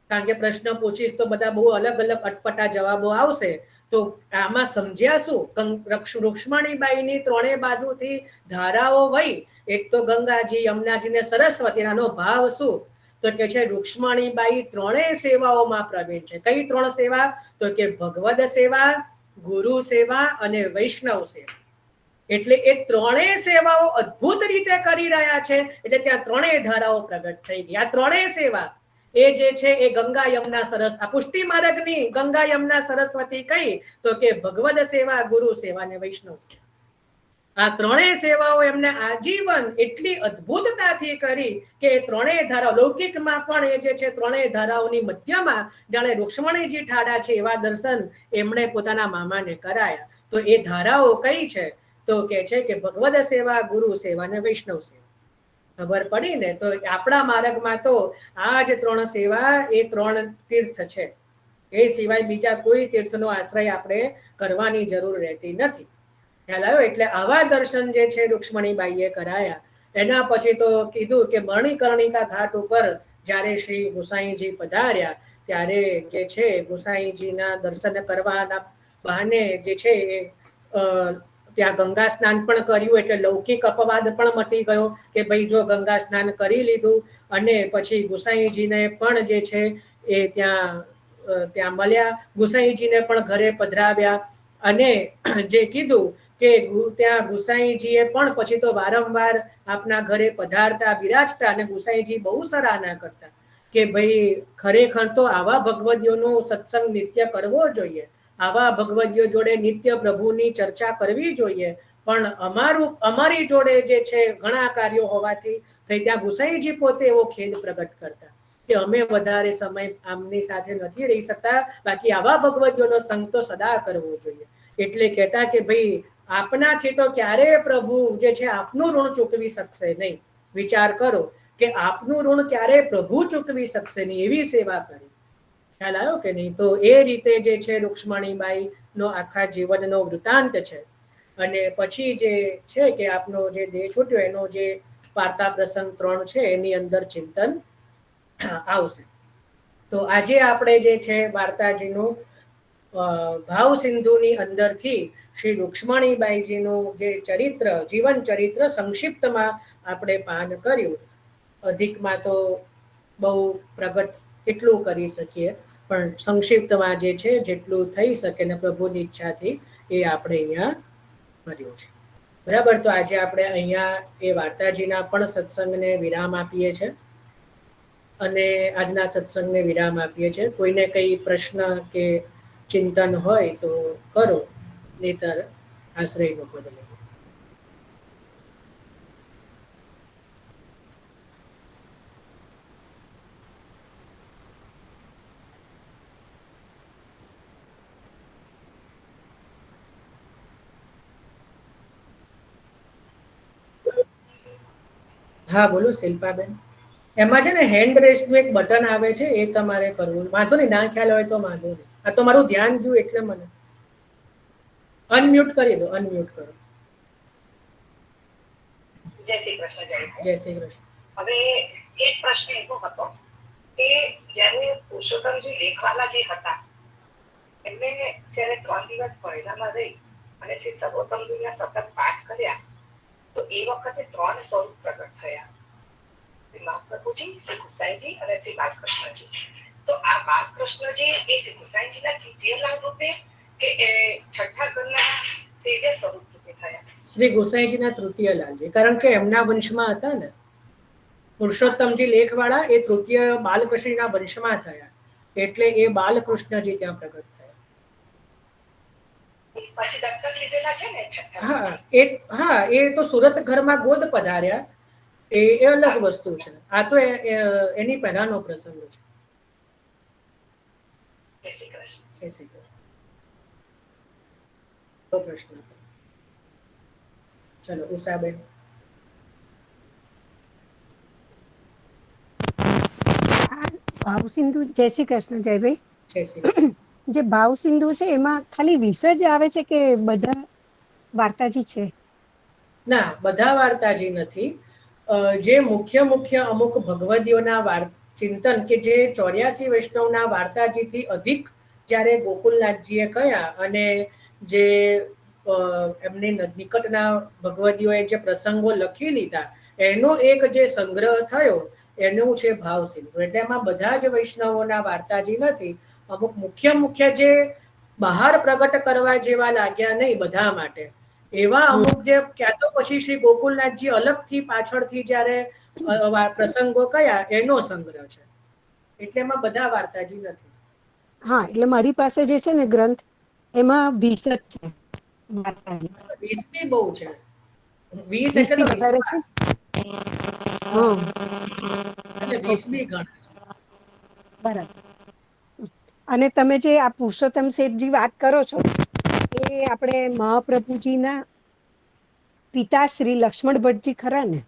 કારણ કે પ્રશ્ન પૂછીશ તો બધા બહુ અલગ અલગ અટપટા જવાબો આવશે. તો આમાં સમજ્યા શું? રૂક્ષ્મણીબાઈની 3 બાજુથી ધારાઓ વહી, એક તો ગંગાજી, યમુનાજી ને સરસ્વતી. આનો ભાવ શું? તો કે છે રૂક્ષ્મણીબાઈ 3 સેવાઓમાં પ્રવીણ છે. કઈ 3 સેવા? તો કે ભગવદ સેવા, ગુરુ સેવા અને વૈષ્ણવ સેવા. એટલે એ 3 સેવાઓ અદ્ભુત રીતે કરી રહ્યા છે, એટલે ત્યાં 3 ધારાઓ પ્રગટ થઈ ગઈ. આ 3 સેવા એ જે છે એ ગંગા યમુના સરસ, આ પુષ્ટિ માર્ગની ગંગા યમુના સરસ્વતી કઈ? તો કે ભગવદ સેવા, ગુરુ સેવા અને વૈષ્ણવ સેવા. આ 3 સેવાઓ એમને આજીવન એટલી અદ્ભુતતાથી કરી કે 3 ધારાઓ લૌકિકમાં પણ એ જે છે 3 ધારાઓની મધ્યમાં જાણે રૂક્ષ્મણીજી ઠાડા છે એવા દર્શન એમણે પોતાના મામાને કરાયા. તો એ ધારાઓ કઈ છે? તો કે છે કે ભગવદ સેવા, ગુરુ સેવા અને વૈષ્ણવ સેવા. ખબર પડી ને? તો આપણા માર્ગમાં તો આ જે 3 સેવા એ 3 તીર્થ છે, એ સિવાય બીજા કોઈ તીર્થનો આશ્રય આપણે કરવાની જરૂર રહેતી નથી. ખ્યાલ આવ્યો? એટલે આવા દર્શન જે છે રૂક્ષ્મણીબાઈએ કરાયા. એના પછી તો કીધું કે મણિકર્ણિકા ઘાટ ઉપર જ્યારે શ્રી ગુસાઈજી પધાર્યા ત્યારે જે છે ગુસાઈજીના દર્શન કરવાના બહાને જે છે એ ત્યાં ગંગા સ્નાન પણ કર્યું, એટલે લૌકિક અપવાદ પણ મટી ગયો કે ભાઈ જો ગંગા સ્નાન કરી લીધું અને પછી ગુસાઈજીને પણ જે છે એ ત્યાં મળ્યા, ગુસાઈજીને પણ ઘરે પધરાવ્યા અને જે કીધું કે ત્યાં ગુસાઈજીએ પણ પછી તો વારંવાર આપના ઘરે પધારતા બિરાજતા અને ગુસાઈજી બહુ સરાહના કરતા કે ભાઈ ખરેખર તો આવા ભગવદીઓનો સત્સંગ નિત્ય કરવો જોઈએ, આવા ભગવદીઓ જોડે નિત્ય પ્રભુની ચર્ચા કરવી જોઈએ, પણ અમારી જોડે જે છે ઘણા કાર્યો હોવાથી થઈ ત્યાં ગુસાઈજી પોતે એવો ખેદ પ્રગટ કરતા કે અમે વધારે સમય આમની સાથે નથી રહી શકતા, બાકી આવા ભગવદીઓનો સંગ તો સદા કરવો જોઈએ. એટલે કહેતા કે ભાઈ આપનાથી તો ક્યારેય પ્રભુ જે છે આપનું ઋણ ચૂકવી શકશે નહીં. વિચાર કરો કે આપનું ઋણ ક્યારેય પ્રભુ ચૂકવી શકશે નહીં, એવી સેવા કરી. ખ્યાલ આવ્યો કે નહીં? તો એ રીતે જે છે રૂક્ષ્મણીબાઈ નો આખા જીવનનો વૃતાંત છે. અને પછી જે છે કે આપનો જે દેહ છૂટ્યો એનો જે વાર્તા પ્રસંગ 3 છે એની અંદર ચિંતન આવશે. તો આજે આપણે જે છે વાર્તાજીનું ભાવ સિંધુની અંદરથી શ્રી રૂક્ષ્મણીબાઈજીનું જે ચરિત્ર, જીવન ચરિત્ર સંક્ષિપ્તમાં આપણે પાન કર્યું. અધિકમાં તો બહુ પ્રગટ કેટલું કરી શકીએ, પણ સંક્ષિપ્તમાં જે છે જેટલું થઈ શકે ને પ્રભુની ઈચ્છાથી એ આપણે અહીંયા કર્યું છે. બરાબર, તો આજે આપણે અહીંયા એ વાર્તાજીના પણ સત્સંગને વિરામ આપીએ છીએ અને આજના સત્સંગને વિરામ આપીએ છીએ. કોઈને કંઈ પ્રશ્ન કે ચિંતન હોય તો કરો, નહીતર આશ્રયનો પદ લઈએ. હા બોલો શિલ્પાબેન. એમાં છે ને હેન્ડ રેસનું એક બટન આવે છે, એ તમારે કરવું. વાંધો નહીં, ના ખ્યાલ હોય તો વાંધો નહીં. આ તો મારું ધ્યાન ગયું એટલે મને અનમ્યુટ કરી દો, અનમ્યુટ કરો. જય શ્રી કૃષ્ણ. જય શ્રી કૃષ્ણ. હવે એક પ્રશ્ન એવો હતો કે જ્યારે પુરુષોત્તમજી લેખવાલા જે હતા એમને જ્યારે 3 દિવસ પહેલામાં રહી અને શ્રી સર્વોત્તમજીના સતત પાઠ કર્યા તો એ વખતે 3 સ્વરૂપ પ્રગટ થયા, શ્રી મહાપ્રભુજી, શ્રી ગુસાઈજી અને શ્રી બાલકૃષ્ણજી. તો આ બાલકૃષ્ણજી એ શ્રી ગુસાઈજીના તૃતીય લાભ રૂપે કે છઠ્ઠા ઘરના સેવ્ય સ્વરૂપ રૂપે થયા? શ્રી ગુસાઈજીના તૃતીય લાલજી, કારણ કે એમના વંશમાં હતા ને પુરુષોત્તમજી લેખવાળા, એ તૃતીય બાલકૃષ્ણના વંશમાં થયા, એટલે એ બાલકૃષ્ણજી ત્યાં પ્રગટ થયા. પછી દત્તક લીધેલા છે ને છઠ્ઠા? હા, એ તો સુરત ઘરમાં ગોદ પધાર્યા, એ અલગ વસ્તુ છે. આ તો એની પહેલાનો પ્રસંગ છે. જય શ્રી કૃષ્ણ. જય શ્રી કૃષ્ણ. તો પ્રશ્ન ચલો ઉષાબેન. ભાવ સિંધુ, જય શ્રી કૃષ્ણ. જયભાઈ, જય શ્રી કૃષ્ણ. જે ભાવ સિંધુ છે એમાં ખાલી વિષ જ આવે છે કે બધા વાર્તાજી છે? ના, બધા વાર્તાજી નથી. જે મુખ્ય અમુક ભગવદીઓના ચિંતન કે જે 84 વૈષ્ણવના વાર્તાજીથી અધિક જ્યારે ગોકુલનાથજીએ કહ્યા અને જે એમની નિકટના ભગવદીઓએ જે પ્રસંગો લખી લીધા એનો એક જે સંગ્રહ થયો એનું છે ભાવ સિંધુ. એટલે એમાં બધા જ વૈષ્ણવોના વાર્તાજી નથી, અમુક મુખ્ય જે બહાર પ્રગટ કરવા જેવા લાગ્યા નહીં બધા માટે, એવા અમુક જે ક્યાં તો પછી શ્રી ગોકુલનાથજી અલગથી પાછળથી જ્યારે પ્રસંગો કયા એનો સંગ્રહ છે, એટલે એમાં બધા વાર્તાજી નથી. હા, એટલે મારી પાસે જે છે ને ગ્રંથ એમાં 20 જ છે વાર્તાજી. 20 બી બહુ છે. 20 એટલે તો વધારે છે. એટલે 20 બી ઘણા છે. બરાબર. અને તમે જે આ પુરુષોત્તમ શેઠજી વાત કરો છો એ આપણે મહાપ્રભુજીના પિતા શ્રી લક્ષ્મણ ભટ્ટજી ખરા ને,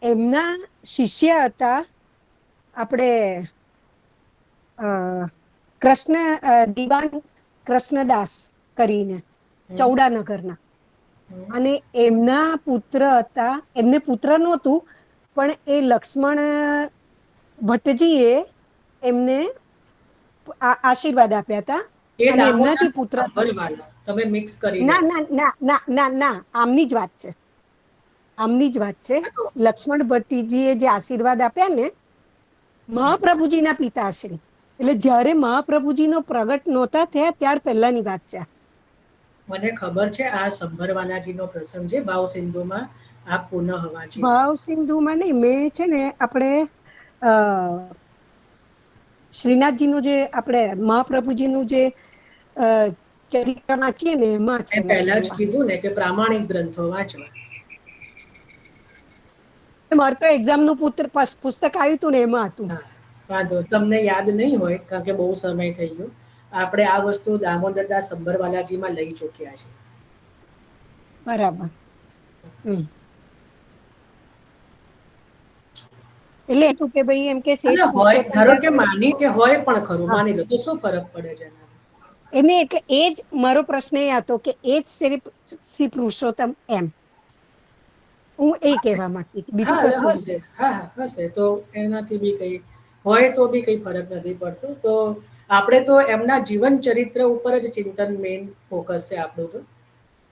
એમના શિષ્ય હતા આપણે કૃષ્ણ દિવાન કૃષ્ણદાસ કરીને ચૌડાનગરના, અને એમના પુત્ર હતા, એમને પુત્ર નહોતું પણ એ લક્ષ્મણ ભટ્ટજીએ એમને આશીર્વાદ આપ્યા હતા એ અને દામોદર એમનાથી પુત્ર સંભળવાલા તમે મિક્સ કરી ના રહ્યા ના ના ના ના ના આમની જ વાત છે, આમની જ વાત છે. છો. લક્ષ્મણ ભટ્ટીજીએ જે આશીર્વાદ આપ્યા ને મહાપ્રભુજીના પિતાશ્રી, એટલે જ્યારે મહાપ્રભુજીનો પ્રગટ નહોતા થયા ત્યાર પહેલાની વાત છે. મને ખબર છે આ સંભરવાલાજીનો પ્રસંગ છે ભાવ સિંધુમાં આપ પુનઃ વાંચી લો. ભાવ સિંધુમાં નહીં, મેં છે ને આપણે અ શ્રીનાથજીનું જે આપણે મહાપ્રભુજીનું જે અ ચરિત્ર વાંચીએ ને એમાં છે મેં પહેલા જ લખેલું. કીધું ને કે પ્રામાણિક ગ્રંથો વાંચવા. મારે તો એક્ઝામનું પુસ્તક આવ્યું હતું ને એમાં હતું. હા, વાંધો તમને યાદ નહીં હોય કારણ કે બહુ સમય થઈ ગયો. આપણે આ વસ્તુ દામોદરદાસ સંભરવાલાજીમાં લઈ ચૂક્યા છીએ. બરાબર. એટલે એટલું કે ભાઈ એમ કે અને શેઠ હોય ધારો કે પુરુષોત્તમ માની કે હોય પણ ખરું, હા માની લો તો શું ફરક પડે છે એનાથી? એમને એટલે એ જ મારો પ્રશ્ન એ હતો કે એ જ શ્રી પુરુષોત્તમ એમ હું એ કહેવા માંગતી હતી, બીજું હા કશું નહીં. હશે, હા હા હશે, તો એનાથી બી કઈ હોય તો બી કઈ ફરક નથી પડતો. તો આપણે તો એમના જીવન ચરિત્ર ઉપર જ ચિંતન મેઇન ફોકસ છે આપણું તો.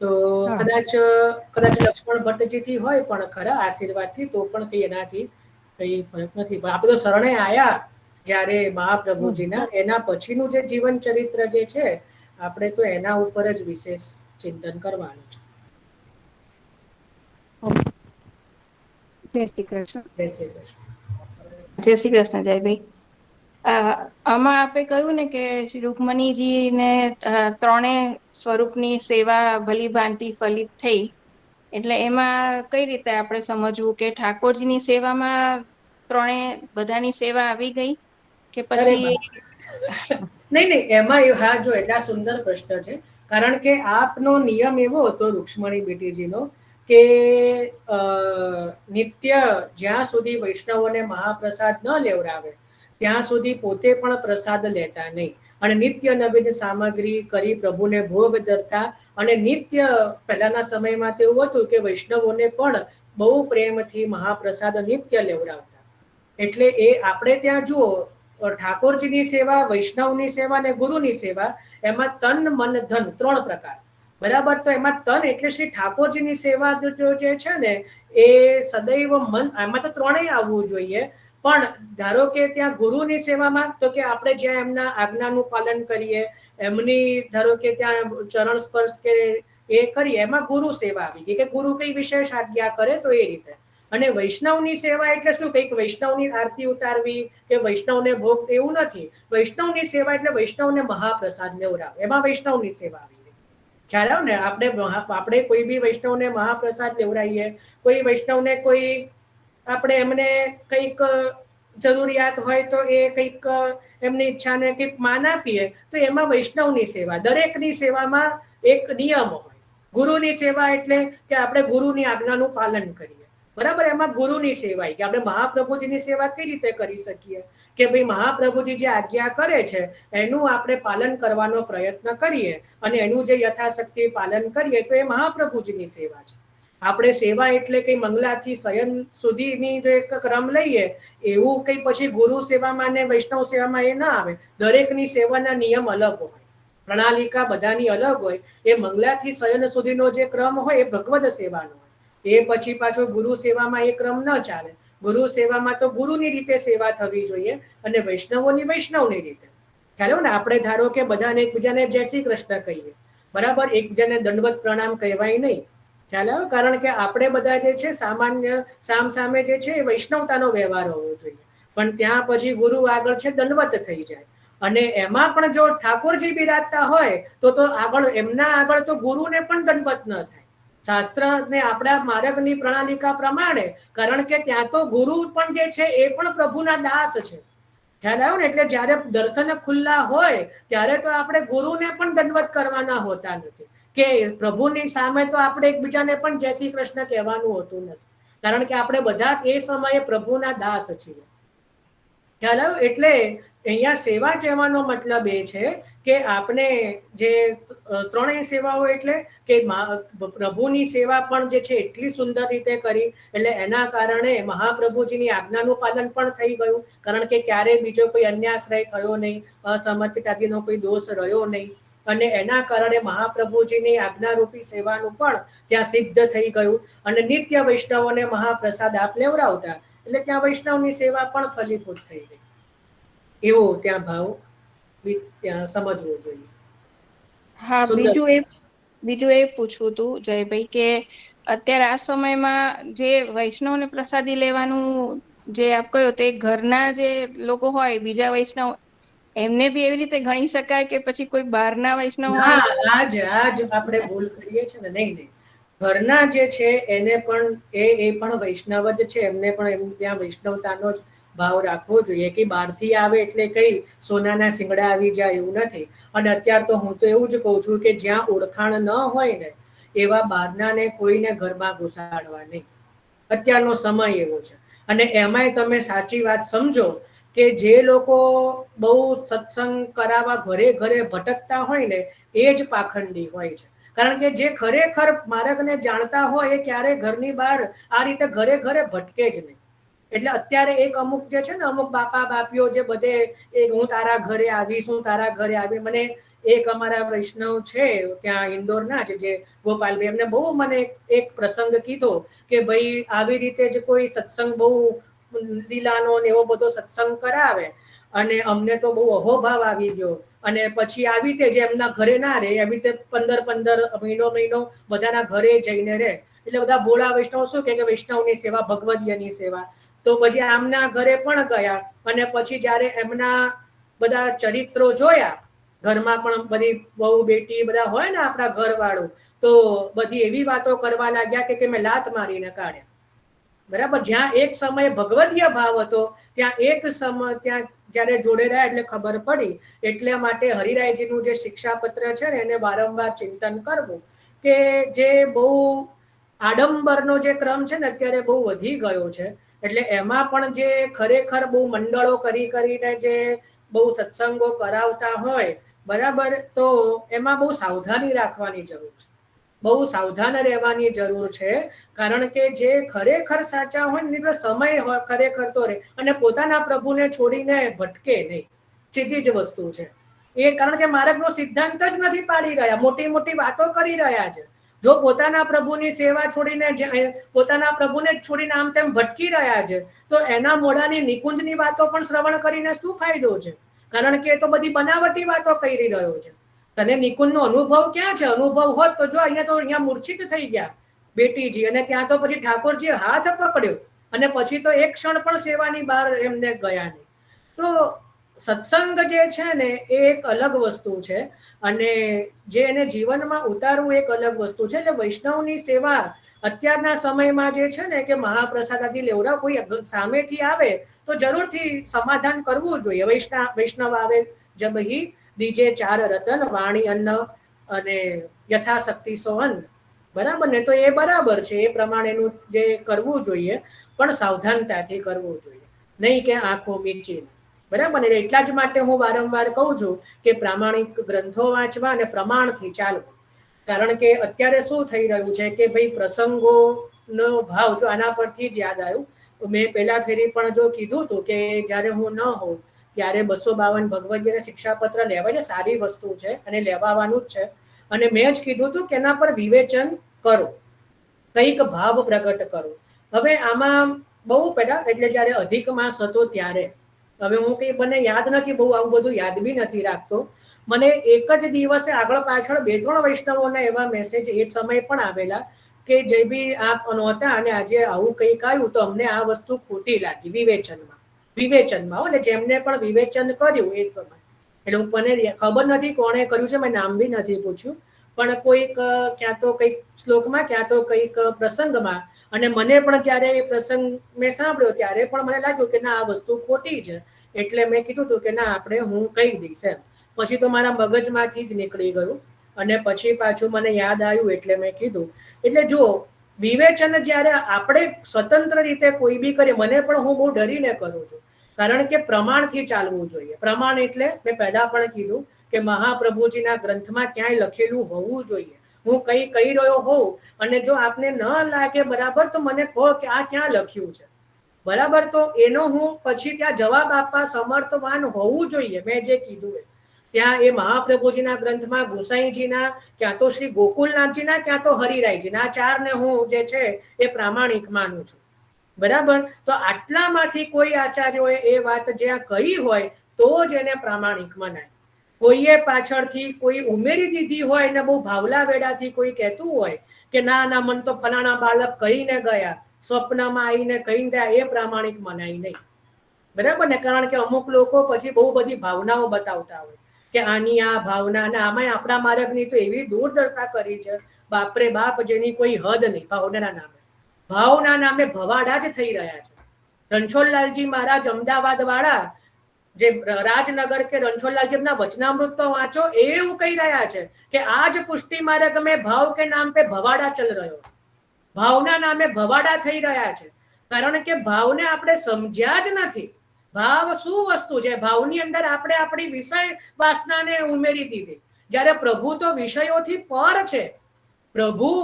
તો હા કદાચ લક્ષ્મણ ભટ્ટજીથી હોય પણ ખરા આશીર્વાદથી, તો પણ કઈ એનાથી કઈ ફરક નથી. પણ આપણે તો શરણે આયા જ્યારે મહાપ્રભુજીના, એના પછીનું જે જીવન ચરિત્ર જે છે આપણે તો એના ઉપર જ વિશેષ ચિંતન કરવાનું છે. જય શ્રી કૃષ્ણ. જય શ્રી કૃષ્ણ. જય શ્રી કૃષ્ણ જયભાઈ. આમાં આપણે કહ્યું ને કે શ્રી રૂકમણીજીને ત્રણેય સ્વરૂપની સેવા ભલી ભાંતિ ફલિત થઈ, એટલે એમાં કઈ રીતે આપણે સમજવું કે ઠાકોરજીની સેવામાં બધાની સેવા આવી ગઈ કે અરે પછી? નહીં નહીં, એમાં હા જો એટલા સુંદર પ્રશ્ન છે. કારણ કે આપનો નિયમ એવો હતો રૂક્ષ્મણી બેટીજીનો કે નિત્ય જ્યાં સુધી વૈષ્ણવોને મહાપ્રસાદ ન લેવડાવે ત્યાં સુધી પોતે પણ પ્રસાદ લેતા નહીં, અને નિત્ય નવીન સામગ્રી કરી પ્રભુને ભોગ ધરતા. અને નિત્ય પહેલાના સમયમાં તો એવું હતું કે વૈષ્ણવોને પણ બહુ પ્રેમથી મહાપ્રસાદ નિત્ય લેવડાવતા. એટલે એ આપણે ત્યાં જુઓ ઠાકોરજીની સેવા, વૈષ્ણવની સેવા અને ગુરુની સેવા, એમાં તન મન ધન ત્રણ પ્રકાર. બરાબર. તો એમાં તન એટલે શ્રી ઠાકોરજીની સેવા જે છે ને એ સદૈવ મન, આમાં તો ત્રણેય આવવું જોઈએ. પણ ધારો કે ત્યાં ગુરુની સેવામાં તો કે આપણે જ્યાં એમના આજ્ઞાનું પાલન કરીએ, એમની ધારો કે ત્યાં ચરણ સ્પર્શ કે એ કરીએ, એમાં ગુરુ સેવા આવી ગઈ કે ગુરુ કઈ વિશેષ આજ્ઞા કરે તો એ રીતે. અને વૈષ્ણવની સેવા એટલે શું? કઈક વૈષ્ણવની આરતી ઉતારવી કે વૈષ્ણવને ભોગ, એવું નથી. વૈષ્ણવની સેવા એટલે વૈષ્ણવને મહાપ્રસાદ લેવડાવે, એમાં વૈષ્ણવની સેવા આવી ગઈ. ખ્યાલ આવ્યો ને? આપણે કોઈ બી વૈષ્ણવને મહાપ્રસાદ લેવડાવીએ, કોઈ વૈષ્ણવને કોઈ આપણે એમને કંઈક જરૂરિયાત હોય તો એ કંઈક એમની ઈચ્છાને કંઈક માન આપીએ, તો એમાં વૈષ્ણવની સેવા. દરેકની સેવામાં એક નિયમ હોય. ગુરુની સેવા એટલે કે આપણે ગુરુની આજ્ઞાનું પાલન કરીએ. બરાબર. એમાં ગુરુની સેવા કે આપણે મહાપ્રભુજીની સેવા કઈ રીતે કરી શકીએ કે ભાઈ મહાપ્રભુજી જે આજ્ઞા કરે છે એનું આપણે પાલન કરવાનો પ્રયત્ન કરીએ, અને એનું જે યથાશક્તિ પાલન કરીએ તો એ મહાપ્રભુજીની સેવા છે. આપણે સેવા એટલે કઈ મંગલાથી શયન સુધીની જે ક્રમ લઈએ એવું કઈ પછી ગુરુ સેવામાં ને વૈષ્ણવ સેવામાં એ ના આવે. દરેકની સેવાના નિયમ અલગ હોય, પ્રણાલિકા બધાની અલગ હોય. એ મંગલાથી શયન સુધીનો જે ક્રમ હોય એ ભગવદ સેવાનો હોય. એ પછી પાછો ગુરુ સેવામાં એ ક્રમ ન ચાલે. ગુરુ સેવામાં તો ગુરુની રીતે સેવા થવી જોઈએ અને વૈષ્ણવોની વૈષ્ણવની રીતે. ખ્યાલ ને? આપણે ધારો કે બધાને એકબીજાને જય શ્રી કૃષ્ણ કહીએ, બરાબર. એકબીજાને દંડવત પ્રણામ કહેવાય નહીં. ખ્યાલ આવ્યો? કારણ કે આપણે બધા જે છે સામાન્ય સામ સામે જે છે એ વૈષ્ણવતાનો વ્યવહાર હોવો જોઈએ. પણ ત્યાં પછી ગુરુ આગળ છે દંડવત થઈ જાય. અને એમાં પણ જો ઠાકોરજી બિરાજતા હોય તો આગળ એમના આગળ તો ગુરુને પણ દંડવત ન થાય. શાસ્ત્ર ને આપણા માર્ગની પ્રણાલિકા પ્રમાણે, કારણ કે ત્યાં તો ગુરુ પણ જે છે એ પણ પ્રભુના દાસ છે. ખ્યાલ આવ્યો ને? એટલે જયારે દર્શન ખુલ્લા હોય ત્યારે તો આપણે ગુરુને પણ દંડવત કરવાના હોતા નથી, કે પ્રભુની સામે તો આપણે એકબીજાને પણ જય શ્રી કૃષ્ણ કહેવાનું હોતું નથી. કારણ કે આપણે બધા એ સમયે પ્રભુના દાસ છીએ. ખ્યાલ આવ્યો? એટલે અહીંયા સેવા કહેવાનો મતલબ એ છે કે આપણે જે ત્રણેય સેવાઓ એટલે કે પ્રભુની સેવા પણ જે છે એટલી સુંદર રીતે કરી, એટલે એના કારણે મહાપ્રભુજીની આજ્ઞાનું પાલન પણ થઈ ગયું, કારણ કે ક્યારેય બીજો કોઈ અન્યાશ્રય થયો નહીં, અસમર્પિત આદિનો કોઈ દોષ રહ્યો નહીં, અને એના કારણે મહાપ્રભુજીની આજ્ઞારૂપી સેવાનું પણ ત્યાં સિદ્ધ થઈ ગયું, અને નિત્ય વૈષ્ણવોને મહાપ્રસાદ આપ લેવડાવતા, એટલે ત્યાં વૈષ્ણવની સેવા પણ ફલીભૂત થઈ ગઈ. એવો ત્યાં ભાવ ત્યાં સમજવો જોઈએ. હા, સુંદર. બીજું એ પૂછવું હતું જયભાઈ કે અત્યારે આ સમયમાં જે વૈષ્ણવને પ્રસાદી લેવાનું જે આપ કહ્યું તે ઘરના જે લોકો હોય બીજા વૈષ્ણવ એમને બી એવી રીતે ગણી શકાય કે પછી કોઈ બહારના વૈષ્ણવ હોય? આજ આપણે ભૂલ કરીએ છીએ ને. નહીં, ઘરના જે છે એને પણ એ પણ વૈષ્ણવ જ છે, એમને પણ એમ ત્યાં વૈષ્ણવતાનો જ ભાવ રાખવો જોઈએ કે બહારથી આવે એટલે કઈ સોનાના શિંગડા આવી જાય એવું નથી. અને અત્યારે તો હું તો એવું જ કહું છું કે જ્યાં ઓળખાણ ન હોય ને એવા બહારનાને કોઈને ઘરમાં ઘુસાડવા નહીં. અત્યારનો સમય એવો છે. અને એમાંય તમે સાચી વાત સમજો કે જે લોકો બહુ સત્સંગ કરાવવા ઘરે ઘરે ભટકતા હોય ને એ જ પાખંડી હોય છે. કારણ કે જે ખરેખર માર્ગને જાણતા હોય એ ક્યારે ઘરની બહાર આ રીતે ઘરે ઘરે ભટકે જ નહીં. એટલે અત્યારે એક અમુક જે છે ને અમુક બાપા બાપીઓ જે બધે હું તારા ઘરે આવીશ, હું તારા ઘરે આવી, મને એક અમારા વૈષ્ણવ છે ત્યાં ઇન્દોરના જે ગોપાલભાઈ, એમને બહુ મને એક પ્રસંગ કીધો કે ભાઈ આવી રીતે જ કોઈ સત્સંગ બહુ લીલાનો ને એવો બધો સત્સંગ કરાવે અને અમને તો બહુ અહોભાવ આવી ગયો, અને પછી આવી રીતે જે એમના ઘરે ના રહે એવી રીતે 15 મહિનો બધાના ઘરે જઈને રહે. એટલે બધા ભોળા વૈષ્ણવ શું કે વૈષ્ણવની સેવા ભગવદીયની સેવા. તો પછી આમના ઘરે પણ ગયા, અને પછી જ્યારે એમના બધા ચરિત્રો જોયા, ઘરમાં પણ બધી બહુ બેટી બધા હોય ને આપણા ઘરવાળું, તો બધી એવી વાતો કરવા લાગ્યા કે મેં લાત મારીને કાઢ્યા. બરાબર, જ્યાં એક સમયે ભગવદીય ભાવ હતો ત્યાં એક સમય ત્યાં જ્યારે જોડે રહ્યા એટલે ખબર પડી. એટલે માટે હરિરાયજીનું જે શિક્ષાપત્ર છે ને એને વારંવાર ચિંતન કરવું કે જે બહુ આડંબરનો જે ક્રમ છે ને અત્યારે બહુ વધી ગયો છે, એટલે એમાં પણ જે ખરેખર બહુ મંડળો કરીને જે બહુ સત્સંગો કરાવતા હોય, બરાબર, તો એમાં બહુ સાવધાની રાખવાની જરૂર છે, બહુ સાવધાન રહેવાની જરૂર છે. કારણ કે જે ખરેખર સાચા હોય ને સમય હોય ખરેખર તો રહે, અને પોતાના પ્રભુને છોડીને ભટકે નહીં, સીધી જ વસ્તુ છે એ. કારણ કે માર્ગનો સિદ્ધાંત જ નથી પાડી રહ્યા, મોટી મોટી વાતો કરી રહ્યા છે. જો પોતાના પ્રભુની સેવા છોડીને પોતાના પ્રભુને જ છોડીને આમ તેમ ભટકી રહ્યા છે તો એના મોઢાની નિકુંજની વાતો પણ શ્રવણ કરીને શું ફાયદો છે? કારણ કે એ તો બધી બનાવટી વાતો કરી રહ્યો છે. તને નિકુંજનો અનુભવ ક્યાં છે? અનુભવ હોત તો જો અહીંયા મૂર્છિત થઈ ગયા બેટીજી, અને ત્યાં તો પછી ઠાકોરજી હાથ પકડ્યો અને પછી તો એક ક્ષણ પણ સેવાની બહાર એમને ગયા નહીં. તો સત્સંગ જે છે ને એ એક અલગ વસ્તુ છે, અને જે એને જીવનમાં ઉતારવું એક અલગ વસ્તુ છે. એટલે વૈષ્ણવની સેવા અત્યારના સમયમાં જે છે ને કે મહાપ્રસાદ આદિ લેવડાવ કોઈ સામેથી આવે તો જરૂરથી સમાધાન કરવું જોઈએ. વૈષ્ણવ આવે જબહી દીજે 4 રતન, વાણી અન્ન અને યથાશક્તિ સો અન્ન. બરાબર ને? તો એ બરાબર છે, એ પ્રમાણેનું જે કરવું જોઈએ, પણ સાવધાનતાથી કરવું જોઈએ, નહીં કે આંખો મીચીને. બરાબર ને? એટલા જ માટે હું વારંવાર કહું છું કે પ્રામાણિક ગ્રંથો વાંચવા અને પ્રમાણથી ચાલવું. કારણ કે અત્યારે શું થઈ રહ્યું છે કે ભાઈ પ્રસંગોનો ભાવ, જો આના પરથી જ યાદ આવ્યું, મેં પહેલા ફેરી પણ જો કીધું હતું કે જ્યારે હું ન હોઉં ત્યારે 252 ભગવદગીતા શિક્ષાપત્ર લેવાય, સારી વસ્તુ છે અને લેવાનું જ છે. અને મેં જ કીધું હતું કે એના પર વિવેચન કરો, કંઈક ભાવ પ્રગટ કરો. હવે આમાં બહુ પહેલા, એટલે જ્યારે અધિક માસ હતો ત્યારે, હવે હું કંઈ મને યાદ નથી, બહુ આવું બધું યાદ બી નથી રાખતો. મને એક જ દિવસે આગળ પાછળ 2-3 વૈષ્ણવોના એવા મેસેજ એ સમય પણ આવેલા કે જે બી આપ નહોતા અને આજે આવું કંઈક આવ્યું તો અમને આ વસ્તુ ખોટી લાગી વિવેચનમાં અને જેમને પણ વિવેચન કર્યું એ સમય, એટલે મને ખબર નથી કોણે કર્યું છે, મેં નામ બી નથી પૂછ્યું, પણ કોઈક ક્યાં તો કંઈક શ્લોકમાં ક્યાં તો કંઈક પ્રસંગમાં, અને મને પણ જ્યારે એ પ્રસંગ મેં સાંભળ્યો ત્યારે પણ મને લાગ્યું કે ના આ વસ્તુ ખોટી છે. એટલે મેં કીધું હતું કે ના આપણે હું કહી દઈશ એમ. પછી તો મારા મગજમાંથી જ નીકળી ગયું અને પછી પાછું મને યાદ આવ્યું એટલે મેં કીધું. એટલે જો વિવેચન જ્યારે આપણે સ્વતંત્ર રીતે કોઈ બી કરીએ, મને પણ હું બહુ ડરીને કરું છું, કારણ કે પ્રમાણથી ચાલવું જોઈએ. પ્રમાણ એટલે મેં પહેલા પણ કીધું કે મહાપ્રભુજીના ગ્રંથમાં ક્યાંય લખેલું હોવું જોઈએ. હું કઈ કહી રહ્યો હોઉં અને જો આપને ન લાગે બરાબર તો મને કહો કે આ ક્યાં લખ્યું છે, બરાબર, તો એનો હું પછી ત્યાં જવાબ આપવા સમર્થવાન હોવું જોઈએ. મેં જે કીધું ત્યાં એ મહાપ્રભુજીના ગ્રંથમાં ગુસાઈજીના, ક્યાં તો શ્રી ગોકુલનાથજીના, ક્યાં તો હરિરાયજીના, આ ચારને હું જે છે એ પ્રામાણિક માનું છું. બરાબર, તો આટલામાંથી કોઈ આચાર્યોએ એ વાત જ્યાં કહી હોય તો જ એને પ્રામાણિક મનાય. કોઈએ પાછળથી કોઈ ઉમેરી દીધી હોય ને બહુ ભાવલા વેડાથી કોઈ કહેતું હોય કે ના ના મન તો ફલાણા બાળક કહીને ગયા, સ્વપ્નમાં આવીને કહીને ગયા, એ પ્રામાણિક મનાય નહીં. બરાબર ને, કારણ કે અમુક લોકો પછી બહુ બધી ભાવનાઓ બતાવતા હોય કે આની આ ભાવના, અને આમાં આપણા માર્ગની તો એવી દુર્દશા કરી છે, બાપરે બાપ, જેની કોઈ હદ નહીં. ભાવનાના નામે, ભાવના નામે ભવાડા જ થઈ રહ્યા છે. રણછોડલાલજી મહારાજ અમદાવાદ વાળા જે રાજનગર કે રણછોડલાલજી એમના વચનામૃત તો વાંચો, એ એવું કહી રહ્યા છે કે આજ પુષ્ટિ માર્ગ में ભાવ કે નામ पे ભવાડા ચલ રહ્યો. ભાવના નામે ભવાડા થઈ રહ્યા છે, કારણ કે ભાવને આપણે સમજ્યા જ નથી. ભાવ શું વસ્તુ છે? ભાવની અંદર આપણે આપણી વિષય વાસનાને ઉમેરી દીધી, જ્યારે પ્રભુ તો વિષયોથી પર છે. પ્રભુ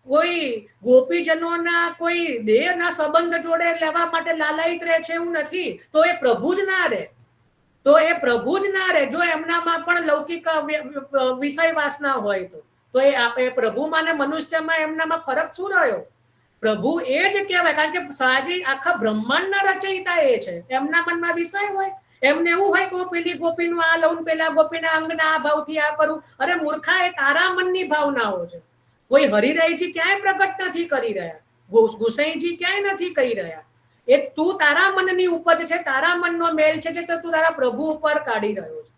કોઈ ગોપીજનોના કોઈ દેહના સંબંધ જોડે લેવા માટે લાલાયિત રહે છે એવું નથી. તો એ પ્રભુ જ ના રહે, તો એ પ્રભુ જ ના રહે. જો એમનામાં પણ લૌકિક વિષય વાસના હોય તો એ પ્રભુમાં ને મનુષ્યમાં એમનામાં ફરક શું રહ્યો? પ્રભુ એ જ કહેવાય, કારણ કે સારી આખા બ્રહ્માંડના રચયિતા એ છે. એમના મનમાં વિષય હોય, એમને એવું હોય કે પેલી ગોપીનું આ લઉં, પેલા ગોપીના અંગના આ ભાવથી આ કરું. અરે મૂર્ખા, એ તારા મનની ભાવનાઓ છે. કોઈ હરિરાયજી ક્યાંય પ્રગટ નથી કરી રહ્યા, ગુસાઈજી ક્યાંય નથી કહી રહ્યા. એ તું તારા મનની ઉપજ છે, તારા મનનો મેલ છે, જે તું તારા પ્રભુ ઉપર કાઢી રહ્યો છે.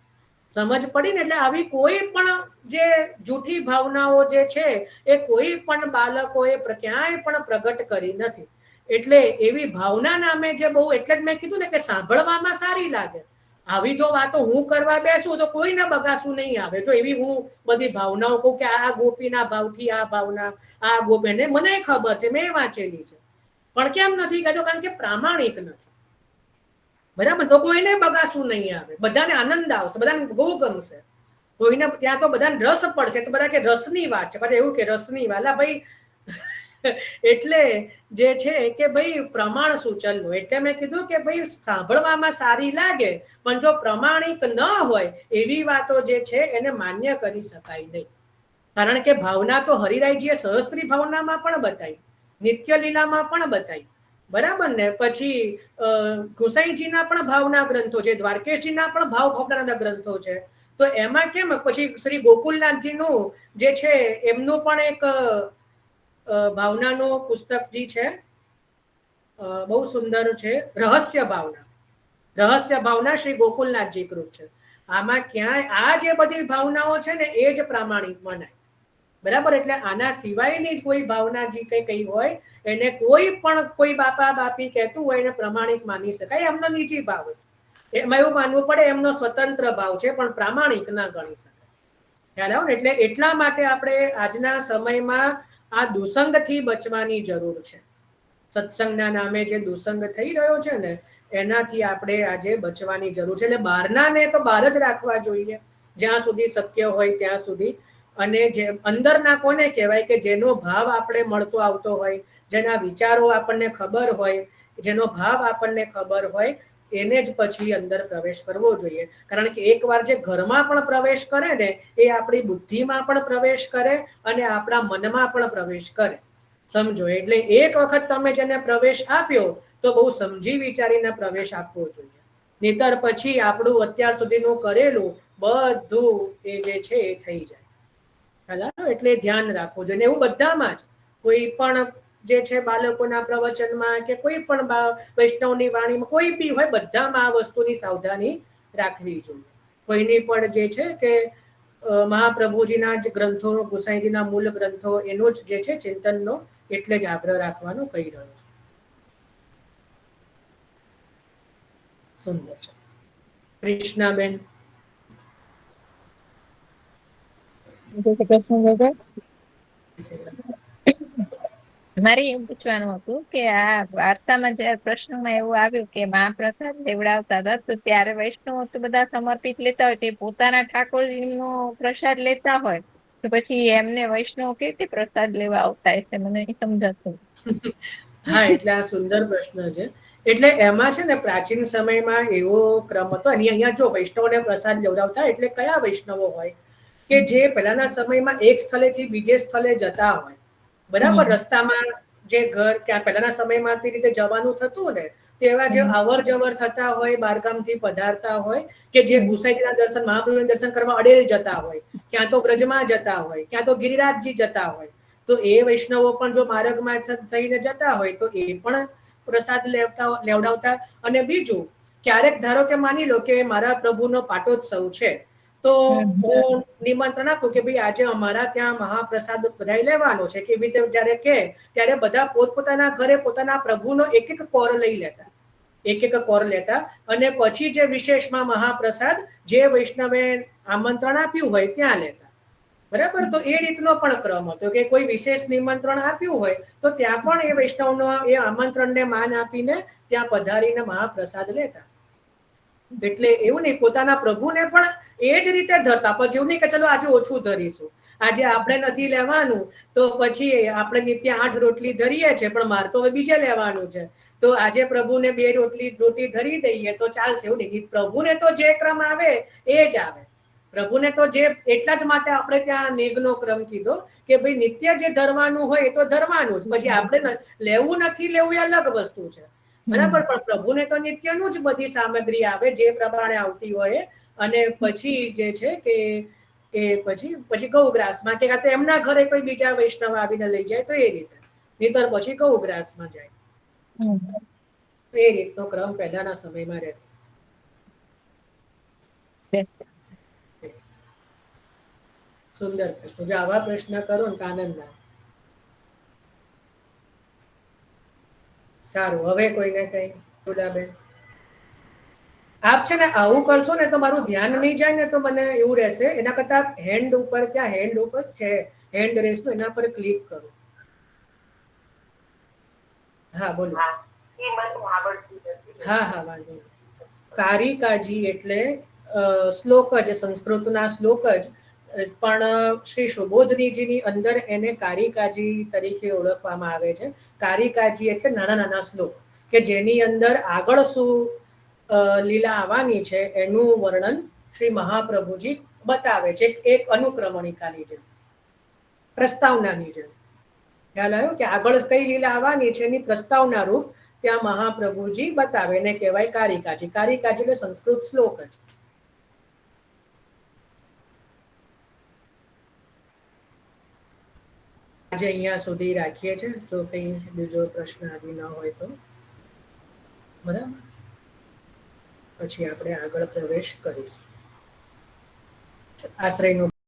સમજ પડી ને? એટલે આવી કોઈ પણ જે જૂઠી ભાવનાઓ જે છે એ કોઈ પણ બાળકોએ ક્યાંય પણ પ્રગટ કરી નથી. એટલે એવી ભાવના નામે જે બહુ, એટલે જ મેં કીધું ને કે સાંભળવામાં સારી લાગે. આવી જો વાતો હું કરવા બેસું તો કોઈને બગાસું નહીં આવે. જો એવી હું બધી ભાવનાઓ કહું કે આ ગોપીના ભાવથી આ ભાવના, આ ગોપીને મને ખબર છે, મેં વાંચેલી છે, પણ કેમ નથી કહેતો? કારણ કે પ્રામાણિક નથી. બરાબર, તો કોઈને બગાસું નહીં આવે, બધાને આનંદ આવશે, બધાને બહુ ગમશે. કોઈને ત્યાં તો બધાને રસ પડશે, તો બધા કે રસની વાત છે, એવું કે રસની વાલા ભાઈ. એટલે જે છે કે ભાઈ પ્રમાણ સૂચનનું, એટલે મેં કીધું કે ભાઈ સાંભળવામાં સારી લાગે, પણ જો પ્રમાણિક ન હોય એવી વાતો જે છે એને માન્ય કરી શકાય નહીં. કારણ કે ભાવના તો હરિરાયજીએ સહસ્ત્રી ભાવનામાં પણ બતાવી, નિત્ય લીલામાં પણ બતાવી. બરાબર ને? પછી ગુસાઈજીના પણ ભાવના ગ્રંથો છે, દ્વારકેશજીના પણ ભાવના ગ્રંથો છે. તો એમાં કેમ પછી શ્રી ગોકુલનાથજીનું જે છે એમનું પણ એક ભાવનાનું પુસ્તક જે છે બહુ સુંદર છે, રહસ્ય ભાવના. રહસ્ય ભાવના શ્રી ગોકુલનાથજી કૃત છે. આમાં ક્યાંય આ જે બધી ભાવનાઓ છે ને એ જ પ્રામાણિક મનાય. બરાબર, એટલે આના સિવાયની જ કોઈ ભાવના જે કઈ હોય એને કોઈ પણ કોઈ બાપા બાપી કહેતું હોય એને પ્રમાણિક માની શકાય. એમનો નિજી ભાવ છે, એમાં એવું માનવું પડે એમનો સ્વતંત્ર ભાવ છે, પણ પ્રામાણિક ના ગણી શકાય. ખ્યાલ આવો ને? એટલે એટલા માટે આપણે આજના સમયમાં આ દુસંગથી બચવાની જરૂર છે. સત્સંગના નામે જે દુસંગ થઈ રહ્યો છે ને એનાથી આપણે આજે બચવાની જરૂર છે. એટલે બહારનાને તો બહાર જ રાખવા જોઈએ જ્યાં સુધી શક્ય હોય ત્યાં સુધી. અને જે અંદરના કોને કહેવાય કે જેનો ભાવ આપણે મળતો આવતો હોય, જેના વિચારો આપણને ખબર હોય, જેનો ભાવ આપણને ખબર હોય, એને જ પછી અંદર પ્રવેશ કરવો જોઈએ. કારણ કે એકવાર જે ઘરમાં પણ પ્રવેશ કરે ને એ આપણી બુદ્ધિમાં પણ પ્રવેશ કરે અને આપણા મનમાં પણ પ્રવેશ કરે. સમજો, એટલે એક વખત તમે જેને પ્રવેશ આપ્યો તો બહુ સમજી વિચારીને પ્રવેશ આપવો જોઈએ. નહીતર પછી આપણું અત્યાર સુધીનું કરેલું બધું એ જે છે એ થઈ જાય. એટલે ધ્યાન રાખવું જોઈએ. એવું બધામાં જ, કોઈ પણ જે છે બાળકોના પ્રવચનમાં કે કોઈ પણ વૈષ્ણવની વાણીમાં કોઈ બી હોય, બધામાં આ વસ્તુની સાવધાની રાખવી જોઈએ. કોઈની પણ જે છે કે મહાપ્રભુજીના જ ગ્રંથો, ગુસાઈજીના મૂળ ગ્રંથો એનો જ જે છે ચિંતનનો એટલે જ આગ્રહ રાખવાનું કહી રહ્યો છે. સુંદર છે. કૃષ્ણાબેન. મારે એવું પૂછવાનું હતું કે આ વાર્તામાં જયારે પ્રશ્નમાં એવું આવ્યું કે મહાપ્રસાદ લેવડાવતા હતા તો ત્યારે વૈષ્ણવો તો બધા સમર્પિત લેતા હોય, તે પોતાના ઠાકોરજીનો પ્રસાદ લેતા હોય તો પછી એમને વૈષ્ણવ કેવી રીતે પ્રસાદ લેવા આવતા હશે, મને નહીં સમજાતું. હા, એટલે આ સુંદર પ્રશ્ન છે. એટલે એમાં છે ને પ્રાચીન સમયમાં એવો ક્રમ હતો. અને અહીંયા જો વૈષ્ણવને પ્રસાદ લેવડાવતા એટલે કયા વૈષ્ણવો હોય કે જે પહેલાના સમયમાં એક સ્થળેથી બીજે સ્થળે જતા હોય, બરાબર, રસ્તામાં જે ઘર ત્યાં પહેલાના સમયમાં તે રીતે જવાનું થતું ને, તેવા જે અવર જવર થતા હોય, બારગામથી પધારતા હોય, કે જે ગુસાઈના દર્શન, મહાપ્રભુના દર્શન કરવા અડેલ જતા હોય, ક્યાં તો બ્રજમાં જતા હોય, ક્યાં તો ગિરિરાજજી જતા હોય, તો એ વૈષ્ણવો પણ જો માર્ગમાં થઈને જતા હોય તો એ પણ પ્રસાદ લેવડાવતા. અને બીજું, ક્યારેક ધારો કે માની લો કે મારા પ્રભુનો પાટોત્સવ છે, તો હું નિમંત્રણ આપું કે ભાઈ આજે અમારા ત્યાં મહાપ્રસાદ બધાય લેવાનો છે, કે એવી રીતે જયારે કે ત્યારે બધા પોતપોતાના ઘરે પોતાના પ્રભુનો એક એક કોર લઈ લેતા, એક એક કોર લેતા, અને પછી જે વિશેષમાં મહાપ્રસાદ જે વૈષ્ણવે આમંત્રણ આપ્યું હોય ત્યાં લેતા, બરાબર. તો એ રીતનો પણ ક્રમ હતો કે કોઈ વિશેષ નિમંત્રણ આપ્યું હોય તો ત્યાં પણ એ વૈષ્ણવનો એ આમંત્રણને માન આપીને ત્યાં પધારીને મહાપ્રસાદ લેતા. એટલે એવું નહીં, પોતાના પ્રભુને પણ એ જ રીતે ધરતા. પછી એવું નહીં કે ચલો આજે ઓછું ધરીશું, આજે આપણે નથી લેવાનું તો પછી આપણે નિત્ય 8 રોટલી ધરીએ છે પણ માર તો હવે બીજે લેવાનું છે, તો આજે પ્રભુને 2 રોટી ધરી દઈએ તો ચાલશે. એવું નહીં, પ્રભુને તો જે ક્રમ આવે એ જ આવે. પ્રભુને તો જે એટલા જ માટે આપણે ત્યાં નેગનો ક્રમ કીધો કે ભાઈ નિત્ય જે ધરવાનું હોય એ તો ધરવાનું જ, પછી આપણે લેવું નથી લેવું એ અલગ વસ્તુ છે, બરાબર. પણ પ્રભુને તો નિત્યનું જ બધી સામગ્રી આવે જે પ્રમાણે આવતી હોય. અને પછી જે છે કે એ પછી ગૌગ્રાસમાં કે તો એમના ઘરે કોઈ બીજા વૈષ્ણવ આવીને લઈ જાય તો એ રીતે, નહીતર પછી ગૌગ્રાસમાં જાય. તો એ રીતનો ક્રમ પહેલાના સમયમાં રહેતો. સુંદર પ્રશ્ન. જો આવા પ્રશ્ન કરો ને તો આનંદ આવે. સારું, હવે કોઈને કઈ બેન આપ છે ને આવું કરશો ને તો મારું ધ્યાન નહીં જાય ને તો મને એવું રહેશે. એના કરતા હેન્ડ ઉપર, ત્યાં હેન્ડ ઉપર છે હેન્ડ રેસ નો, એના પર ક્લિક કરો. હા બોલો. હા હા, વાંધો નહીં. કારિકાજી એટલે શ્લોક જ, સંસ્કૃતના શ્લોક જ, પણ શ્રી સુબોધનીજીની અંદર એને કારિકાજી તરીકે ઓળખવામાં આવે છે. કારિકાજી એટલે નાના નાના શ્લોક કે જેની અંદર આગળ શું લીલા આવવાની છે એનું વર્ણન શ્રી મહાપ્રભુજી બતાવે છે, એક અનુક્રમણિકાની જેમ, પ્રસ્તાવનાની જેમ. ખ્યાલ આવ્યો કે આગળ કઈ લીલા આવવાની છે એની પ્રસ્તાવના રૂપ ત્યાં મહાપ્રભુજી બતાવે, એને કહેવાય કારિકાજી. કારિકાજી એટલે સંસ્કૃત શ્લોક જ. આજે અહીંયા સુધી રાખીએ છીએ. જો કઈ બીજો પ્રશ્ન આદિ ન હોય તો બરાબર, પછી આપણે આગળ પ્રવેશ કરીશું. આશ્રયનું